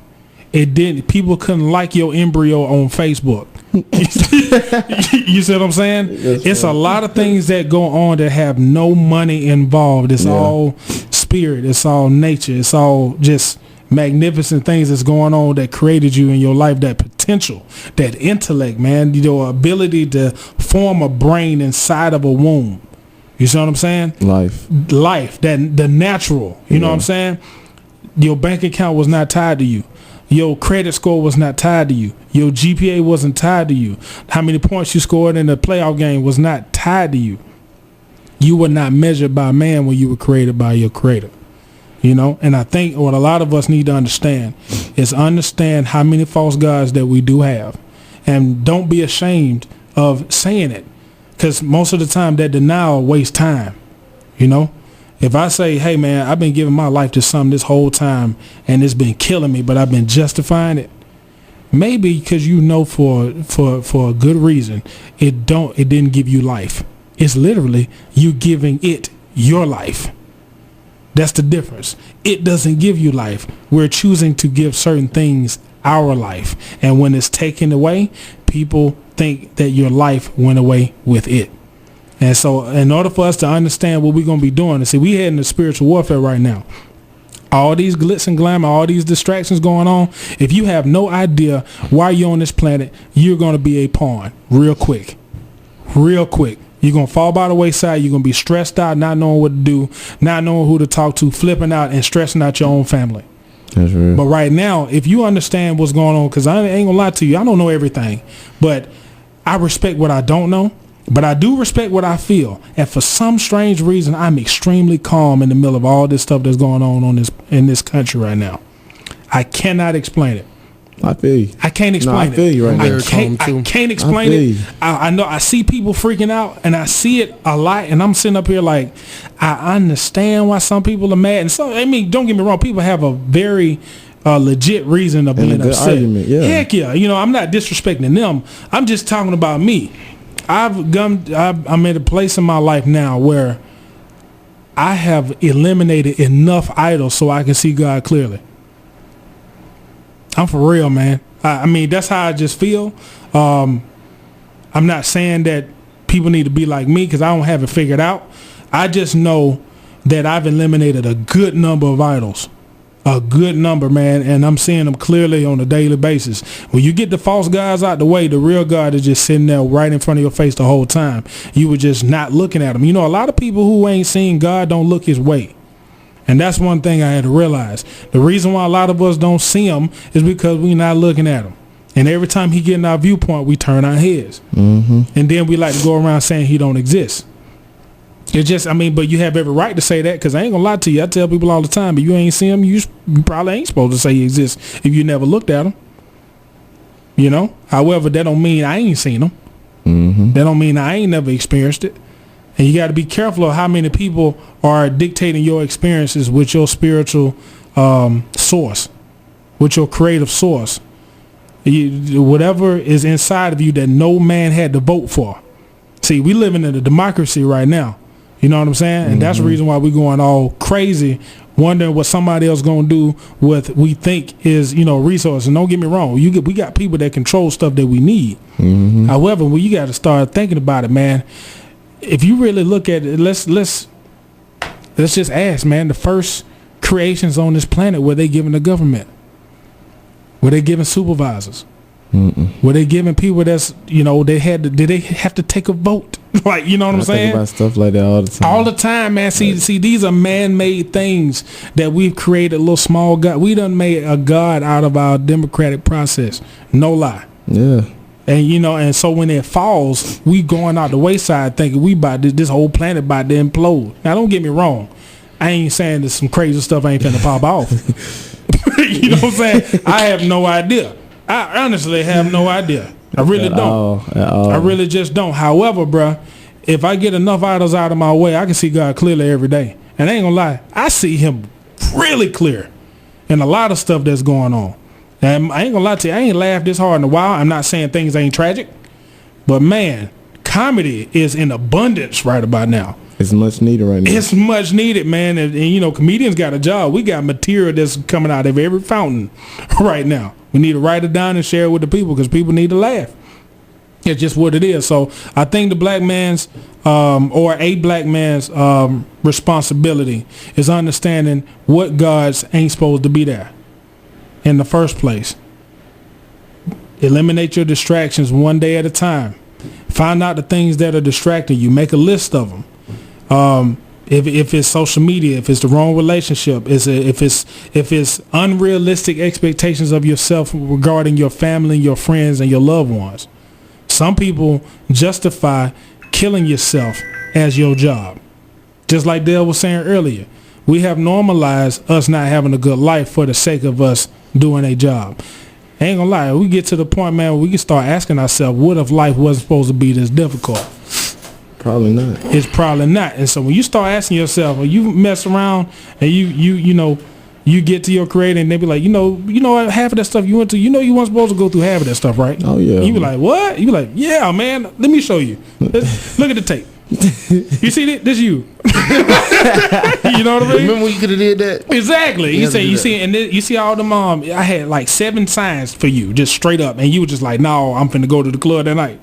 It didn't. People couldn't like your embryo on Facebook. You see what I'm saying? It's a lot of things that go on that have no money involved. It's all spirit. It's all nature. It's all just magnificent things that's going on that created you in your life. That potential, that intellect, man. Your ability to form a brain inside of a womb. You see what I'm saying? Life. That the natural. You know what I'm saying? Your bank account was not tied to you. Your credit score was not tied to you. Your GPA wasn't tied to you. How many points you scored in the playoff game was not tied to you. You were not measured by man when you were created by your creator. You know, and I think what a lot of us need to understand is understand how many false gods that we do have. And don't be ashamed of saying it, because most of the time that denial wastes time. You know, if I say, hey, man, I've been giving my life to something this whole time and it's been killing me, but I've been justifying it. Maybe because for a good reason, it didn't give you life. It's literally you giving it your life. That's the difference. It doesn't give you life. We're choosing to give certain things our life. And when it's taken away, people think that your life went away with it. And so in order for us to understand what we're going to be doing, and see, we heading into spiritual warfare right now. All these glitz and glamour, all these distractions going on. If you have no idea why you're on this planet, you're going to be a pawn real quick. Real quick. You're going to fall by the wayside. You're going to be stressed out, not knowing what to do, not knowing who to talk to, flipping out and stressing out your own family. That's right. But right now, if you understand what's going on, because I ain't going to lie to you, I don't know everything, but I respect what I don't know. But I do respect what I feel. And for some strange reason, I'm extremely calm in the middle of all this stuff that's going on in this country right now. I cannot explain it. I feel you. I can't explain it. I feel you right now. I can't explain it. I know I see people freaking out, and I see it a lot, and I'm sitting up here like, I understand why some people are mad. And so, I mean, don't get me wrong, people have a very legit reason of being upset. Argument, yeah. Heck yeah. You know, I'm not disrespecting them. I'm just talking about me. I'm at a place in my life now where I have eliminated enough idols so I can see God clearly. I'm for real, man. I mean, that's how I just feel. I'm not saying that people need to be like me because I don't have it figured out. I just know that I've eliminated a good number of idols. A good number, man, and I'm seeing them clearly on a daily basis. When you get the false gods out the way, the real God is just sitting there right in front of your face the whole time. You were just not looking at him. You know, a lot of people who ain't seen God don't look his way. And that's one thing I had to realize. The reason why a lot of us don't see him is because we're not looking at him. And every time he get in our viewpoint, we turn our heads. Mm-hmm. And then we like to go around saying he don't exist. It's just, I mean, but you have every right to say that, because I ain't gonna lie to you. I tell people all the time, but you ain't see him, you probably ain't supposed to say he exists if you never looked at him. You know? However, that don't mean I ain't seen him. Mm-hmm. That don't mean I ain't never experienced it. And you got to be careful of how many people are dictating your experiences with your spiritual source, with your creative source. Whatever is inside of you that no man had to vote for. See, we living in a democracy right now. You know what I'm saying? And that's the reason why we're going all crazy, wondering what somebody else going to do with we think is, you know, resources. And don't get me wrong, we got people that control stuff that we need. Mm-hmm. However, when you got to start thinking about it, man, if you really look at it, let's just ask, man, the first creations on this planet, were they giving the government? Were they giving supervisors? Were they giving people that's, you know, did they have to take a vote? Like, you know what I'm saying? I think about stuff like that all the time. All the time, man. See, these are man-made things that we've created, a little small God. We done made a God out of our democratic process. No lie. Yeah. And, you know, and so when it falls, we going out the wayside thinking we about this whole planet about to implode. Now, don't get me wrong. I ain't saying that some crazy stuff ain't finna pop off. You know what I'm saying? I have no idea. I honestly have no idea. I really don't. At all. I really just don't. However, bruh, if I get enough idols out of my way, I can see God clearly every day. And I ain't gonna lie, I see him really clear in a lot of stuff that's going on. And I ain't gonna lie to you, I ain't laughed this hard in a while. I'm not saying things ain't tragic, but man, comedy is in abundance right about now. It's much needed right now. It's much needed, man. And you know, comedians got a job. We got material that's coming out of every fountain right now. We need to write it down and share it with the people because people need to laugh. It's just what it is. So I think the black man's or a black man's responsibility is understanding what gods ain't supposed to be there in the first place. Eliminate your distractions one day at a time. Find out the things that are distracting you. Make a list of them. If it's social media, if it's the wrong relationship, if it's unrealistic expectations of yourself regarding your family, your friends, and your loved ones. Some people justify killing yourself as your job. Just like Dale was saying earlier, we have normalized us not having a good life for the sake of us doing a job. I ain't gonna lie, we get to the point, man, where we can start asking ourselves, what if life wasn't supposed to be this difficult? Probably not. It's probably not. And so when you start asking yourself, when you mess around and you know, you get to your creator and they be like, you know half of that stuff you went to, you weren't supposed to go through half of that stuff, right? Oh yeah. You be like, what? You be like, yeah, man. Let me show you. Look at the tape. You see that? This you. You know what I mean? Remember when you could have did that? Exactly. You see all them. I had like 7 signs for you, just straight up, and you were just like, no, I'm finna go to the club that night.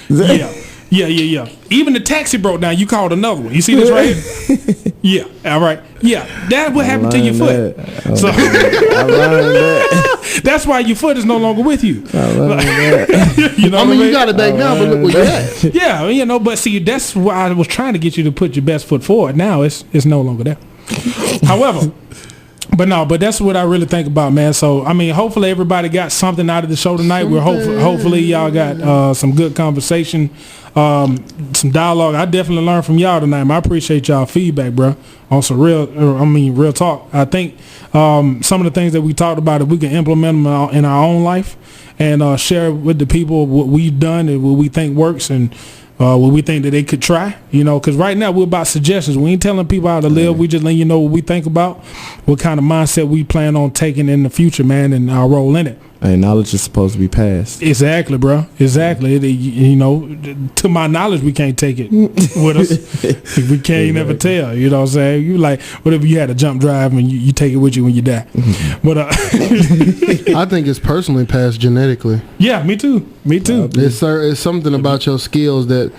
Yeah. Even the taxi broke down. You called another one. You see this right here? Yeah. All right. Yeah. That's what happened to your foot. So I learned that. That's why your foot is no longer with you. I learned that. You know I mean, you got it back now, but look where you're at. Yeah. But see, that's why I was trying to get you to put your best foot forward. Now it's no longer there. However. But that's what I really think about, man. So, I mean, hopefully everybody got something out of the show tonight. We're hopefully y'all got some good conversation, some dialogue. I definitely learned from y'all tonight, man. I appreciate y'all feedback, bro. On some real talk. I think some of the things that we talked about, if we can implement them in our own life and share with the people what we've done and what we think works and what we think that they could try, because right now we're about suggestions. We ain't telling people how to live. We just letting you know what we think about, what kind of mindset we plan on taking in the future, man, and our role in it. Hey, knowledge is supposed to be passed. Exactly, bro. Exactly. To my knowledge, we can't take it with us. We can't never tell. You know what I'm saying? You like, what if you had a jump drive and you take it with you when you die? But I think it's personally passed genetically. Yeah, me too. It's something about your skills that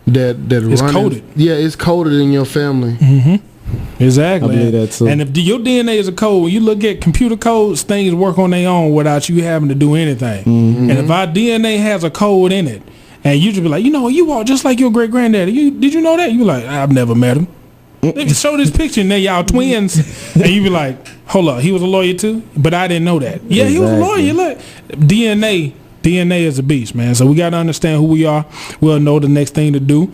it's coded. Yeah, it's coded in your family. Mm-hmm. Exactly. I believe that too. And if your DNA is a code, when you look at computer codes, things work on their own without you having to do anything. Mm-hmm. And if our DNA has a code in it, and you just be like, you walk just like your great granddaddy. Did you know that? You be like, I've never met him. They can show this picture and then y'all twins, and you be like, hold up, he was a lawyer too, but I didn't know that. Yeah, exactly. He was a lawyer. Look, DNA is a beast, man. So we got to understand who we are. We'll know the next thing to do.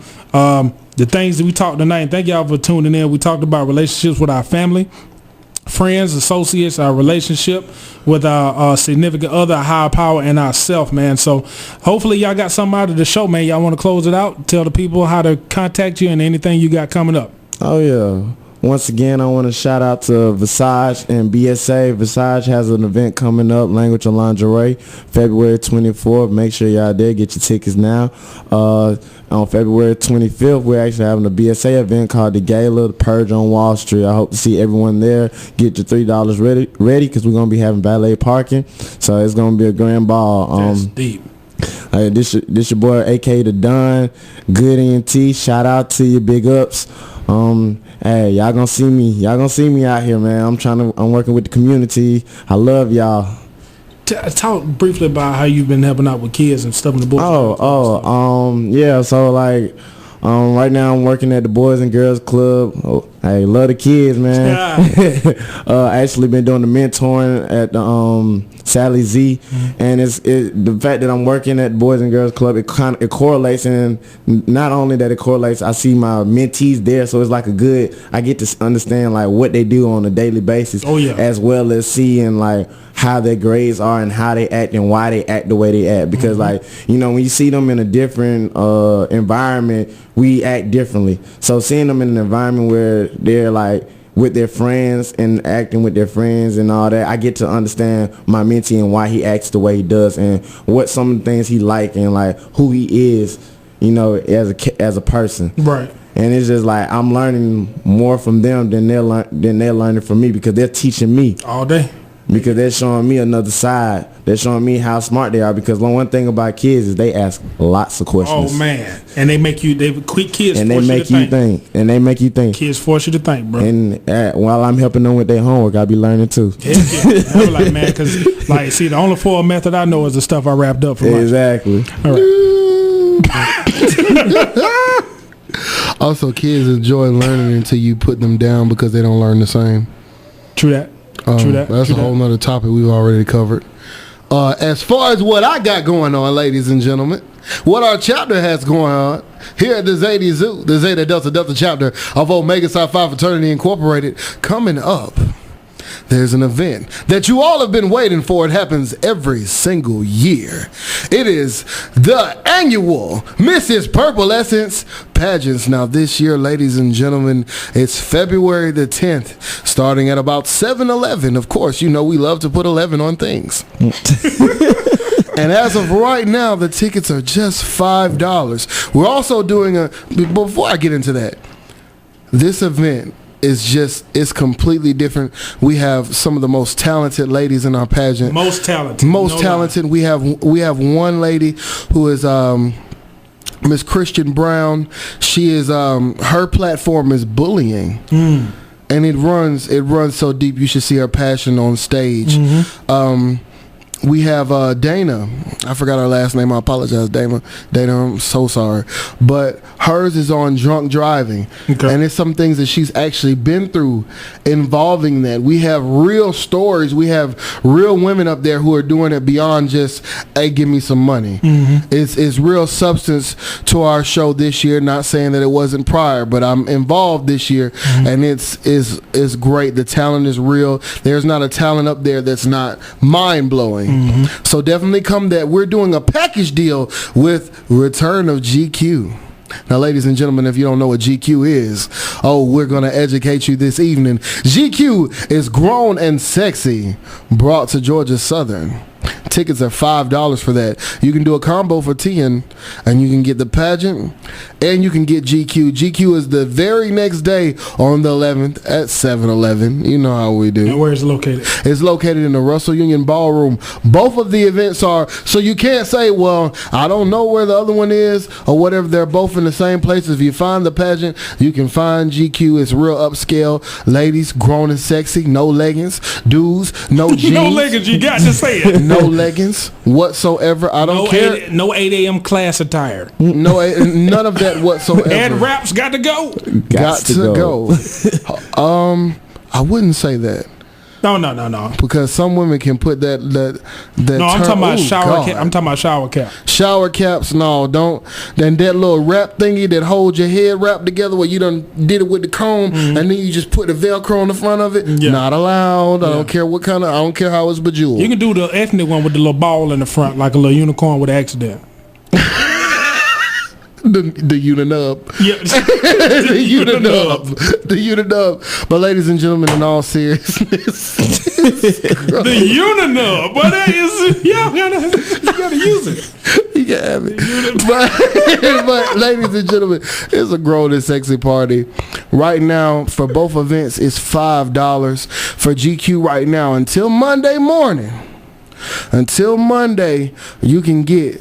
The things that we talked tonight, and thank y'all for tuning in. We talked about relationships with our family, friends, associates, our relationship with our significant other, our higher power, and ourself, man. So hopefully y'all got something out of the show, man. Y'all want to close it out? Tell the people how to contact you and anything you got coming up. Oh, yeah. Once again, I want to shout out to Visage and BSA. Visage has an event coming up, Language of Lingerie, February 24th. Make sure y'all there. Get your tickets now. On February 25th, we're actually having a BSA event called The Gala, The Purge on Wall Street. I hope to see everyone there. Get your $3 ready because we're going to be having valet parking. So it's going to be a grand ball. That's deep. This your boy, A.K. The Don, Good ENT. Shout out to you, big ups. Hey, y'all gonna see me. Y'all gonna see me out here, man. I'm working with the community. I love y'all. Talk briefly about how you've been helping out with kids and stuff in the boys. Yeah. So like, right now I'm working at the Boys and Girls Club. Oh, hey, love the kids, man. Actually been doing the mentoring at the Sally Z, and it's the fact that I'm working at Boys and Girls Club. It correlates, and not only that it correlates, I see my mentees there, so it's like I get to understand like what they do on a daily basis. Oh yeah. As well as seeing like how their grades are and how they act and why they act the way they act, because like, you know, when you see them in a different environment, we act differently. So seeing them in an environment where they're like with their friends and acting with their friends and all that, I get to understand my mentee and why he acts the way he does and what some of the things he like and like who he is, you know, as a person. Right. And it's just like I'm learning more from them than they're learning from me, because they're teaching me all day. Because they're showing me another side. They're showing me how smart they are. Because one thing about kids is they ask lots of questions. Oh man, and they make you. Kids and they make you think. And they make you think. Kids force you to think, bro. And while I'm helping them with their homework, I be learning too. Yeah. I was like, man, because like, see, the only form method I know is the stuff I wrapped up for lunch. Exactly. All right. Also, kids enjoy learning until you put them down because they don't learn the same. True that. True that. That's a whole nother topic we've already covered. As far as what I got going on, ladies and gentlemen, what our chapter has going on here at the Zeta Zoo, the Zeta Delta chapter of Omega Psi Phi Fraternity Incorporated, coming up. There's an event that you all have been waiting for. It happens every single year. It is the annual Mrs. Purple Essence pageants. Now this year, ladies and gentlemen, it's February the 10th, starting at about 7-11. Of course, you know we love to put 11 on things. And as of right now, the tickets are just $5. We're also doing before I get into that, this event it's completely different. We have some of the most talented ladies in our pageant. Most talented. We have one lady who is Miss Christian Brown. She is her platform is bullying. And it runs so deep you should see her passion on stage. We have Dana. I forgot her last name. I apologize, Dana. Dana, I'm so sorry. But hers is on drunk driving. Okay. And it's some things that she's actually been through involving that. We have real stories. We have real women up there who are doing it beyond just, hey, give me some money. It's real substance to our show this year. Not saying that it wasn't prior, but I'm involved this year. And it's great. The talent is real. There's not a talent up there that's not mind-blowing. So definitely come that. We're doing a package deal with Return of GQ. Now, ladies and gentlemen, if you don't know what GQ is, we're going to educate you this evening. GQ is Grown and Sexy, brought to Georgia Southern. Tickets are $5 for that. You can do a combo for 10, and you can get the pageant, and you can get GQ. GQ is the very next day on the 11th at 7-11. You know how we do. And where is it located? It's located in the Russell Union Ballroom. Both of the events are, so you can't say, well, I don't know where the other one is or whatever. They're both in the same place. If you find the pageant, you can find GQ. It's real upscale. Ladies, grown and sexy, no leggings. Dudes, no jeans. No leggings, you got to say it. No leggings whatsoever. I don't care. No 8 a.m. class attire. None of that whatsoever. And raps got to go. Got to go. I wouldn't say that. No. Because some women can put that. No, I'm talking about shower cap. I'm talking about shower cap. Shower caps, no, don't. Then that little wrap thingy that holds your head wrapped together, where you done did it with the comb, and then you just put the Velcro on the front of it. Yeah. Not allowed. I don't care what kind of. I don't care how it's bejeweled. You can do the ethnic one with the little ball in the front, like a little unicorn with an accident. The uninub. Yeah. The uninub. The uninub. But ladies and gentlemen, in all seriousness, the uninub. But that is, you gotta use it. You can have it. But ladies and gentlemen, it's a grown and sexy party. Right now, for both events, it's $5 for GQ right now until Monday morning. Until Monday, you can get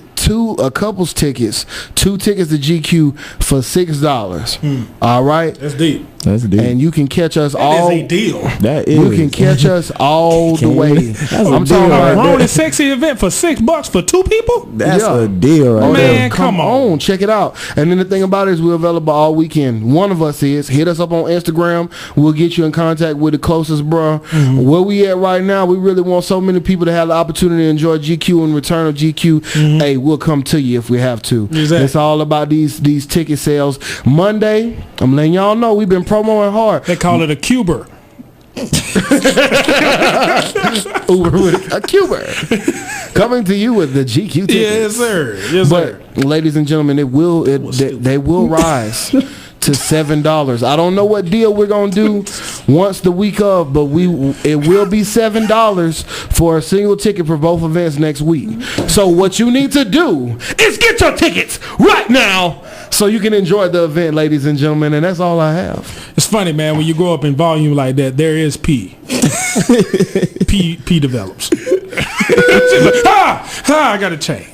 a couple's tickets, 2 tickets to GQ for $6. All right, that's deep. That's a deal. And you can catch us That all. is a deal. That is. You can catch us all the way. I'm talking A about grown and sexy event for $6 for 2 people. That's Yeah. a deal right there. Man, come on. Check it out. And then the thing about it is we're available all weekend. One of us is. Hit us up on Instagram. We'll get you in contact with the closest, bro. Where we at right now, we really want so many people to have the opportunity to enjoy GQ and return of GQ. Hey, we'll come to you if we have to. Exactly. It's all about these ticket sales. Monday, I'm letting y'all know we've been promoting hard. They call it a cuber. Uber with a Cuber. Coming to you with the GQ tickets. Yes, sir. Yes, sir. But ladies and gentlemen, they will rise to $7. I don't know what deal we're gonna do once the week of, but it will be $7 for a single ticket for both events next week. So what you need to do is get your tickets right now so you can enjoy the event, ladies and gentlemen, and that's all I have. It's funny, man, when you grow up in volume like that, there is P. P develops. I gotta change.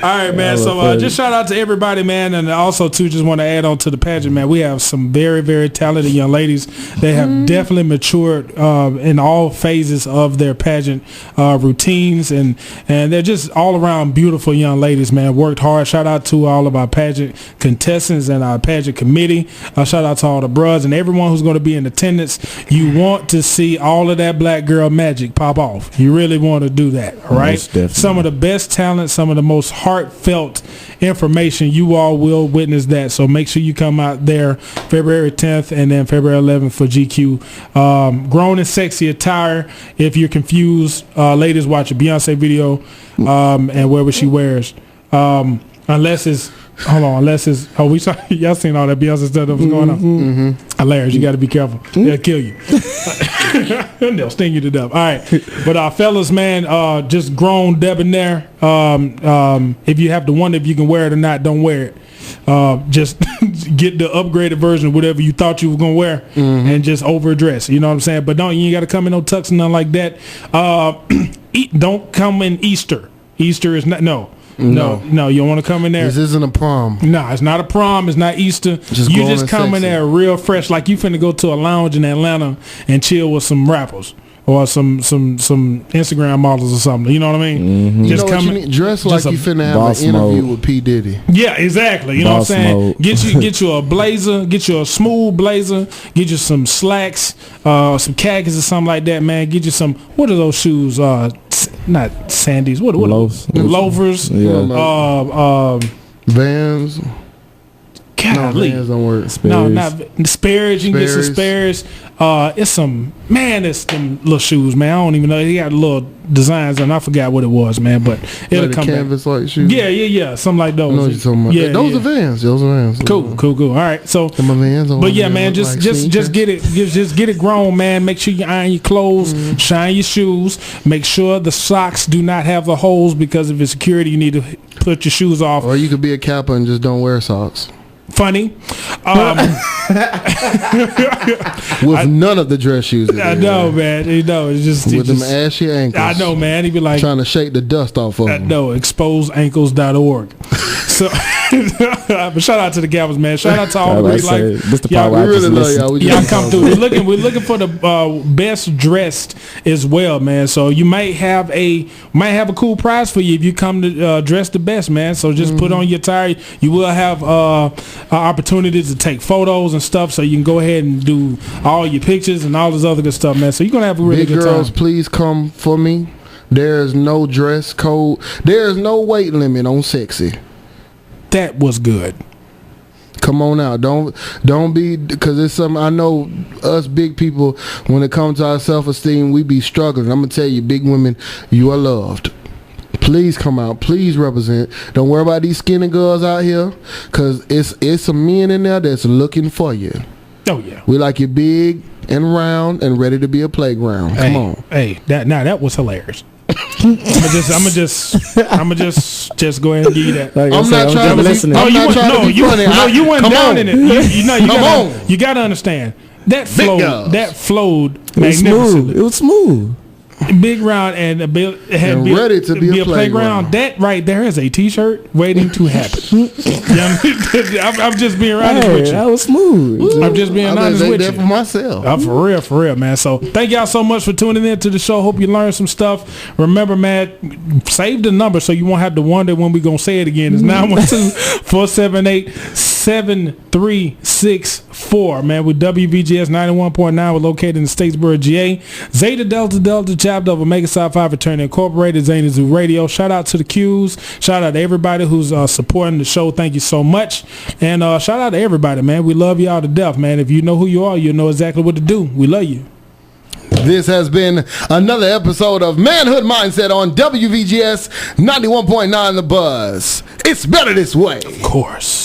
All right, man. So just shout out to everybody, man, and also too, just want to add on to the pageant, man. We have some very, very talented young ladies. They have definitely matured in all phases of their pageant routines, and they're just all around beautiful young ladies, man. Worked hard. Shout out to all of our pageant contestants and our pageant committee. Shout out to all the bros and everyone who's going to be in attendance. You want to see all of that black girl magic pop off. You really want to do that, all right? Some of the best talent, some of the most heartfelt information, you all will witness that. So make sure you come out there February 10th and then February 11th for GQ. Grown and sexy attire. If you're confused, ladies, watch a Beyonce video and wear what she wears. Unless it's we saw y'all seen all that Beyonce stuff that was going on. Hilarious. You got to be careful. They'll kill you. They'll sting you to death. All right, but fellas, man, just grown debonair. If you have to wonder if you can wear it or not, don't wear it. Just get the upgraded version of whatever you thought you were gonna wear and just overdress. You know what I'm saying? But you ain't got to come in no tux and nothing like that. Don't come in Easter. Easter is not No, you don't want to come in there. This isn't a prom. No, it's not a prom. It's not Easter. You just come in there real fresh, like you finna go to a lounge in Atlanta and chill with some rappers or some Instagram models or something. You know what I mean? Just come in, dress like you finna have an interview with P. Diddy. Yeah, exactly. You know what I'm saying? Get you a blazer, get you a smooth blazer, get you some slacks, some khakis or something like that, man. Get you some, what are those shoes? Not Sandies. What loafers? Yeah. Vans. Golly. No, Vans don't work. No, not Sperry's. You can get some Sperry's. It's some little shoes, man. I don't even know. He got little designs and I forgot what it was, man. But it'll come canvas back. Like shoes. Yeah, something like those. I know what you're talking about. Yeah, those are Vans. Those are Vans. Cool. All right, so my Vans. But yeah, man, just get it grown, man. Make sure you iron your clothes, shine your shoes. Make sure the socks do not have the holes because if it's security, you need to put your shoes off. Or you could be a Kappa and just don't wear socks. Funny. With none of the dress shoes. I know, man. You know, it's just with them ashy ankles. I know, man. He be like trying to shake the dust off of them. No, exposeankles.org. So, but shout out to the Gavels, man. Shout out to all the great life. Y'all, we really love y'all. Y'all come through. We're looking for the best dressed as well, man. So you might have a cool prize for you if you come to dress the best, man. So just put on your attire. You will have opportunities to take photos and stuff, so you can go ahead and do all your pictures and all this other good stuff, man. So you're gonna have a really good time. Big girls, please come for me. There's no dress code. There's no weight limit on sexy. That was good. Come on out. Don't be, because it's something I know us big people, when it comes to our self-esteem, we be struggling. I'm gonna tell you, big women, you are loved. Please come out. Please represent. Don't worry about these skinny girls out here, because it's some men in there that's looking for you. Oh yeah. We like you big and round and ready to be a playground. Come on. Hey, that was hilarious. I'ma just go ahead and give you that. Like I'm not trying to listen. You went down in it. You gotta understand that flowed magnificently. It was smooth. big round and ready to be a playground. That right there is a T-shirt waiting to happen. I'm just being honest with you. That was smooth. I'm just being honest with you. For myself. For real, man. So thank y'all so much for tuning in to the show. Hope you learned some stuff. Remember, man, save the number so you won't have to wonder when we're going to say it again. It's 912-478-7364. Man, with WVGS 91.9. We're located in Statesboro, GA. Zeta Delta Delta chapter of Omega Psi Phi Fraternity Incorporated, Zane Zoo Radio. Shout out to the Qs. Shout out to everybody who's supporting the show. Thank you so much. And shout out to everybody, man. We love y'all to death, man. If you know who you are, you know exactly what to do. We love you. This has been another episode of Manhood Mindset on WVGS 91.9 The Buzz. It's better this way. Of course.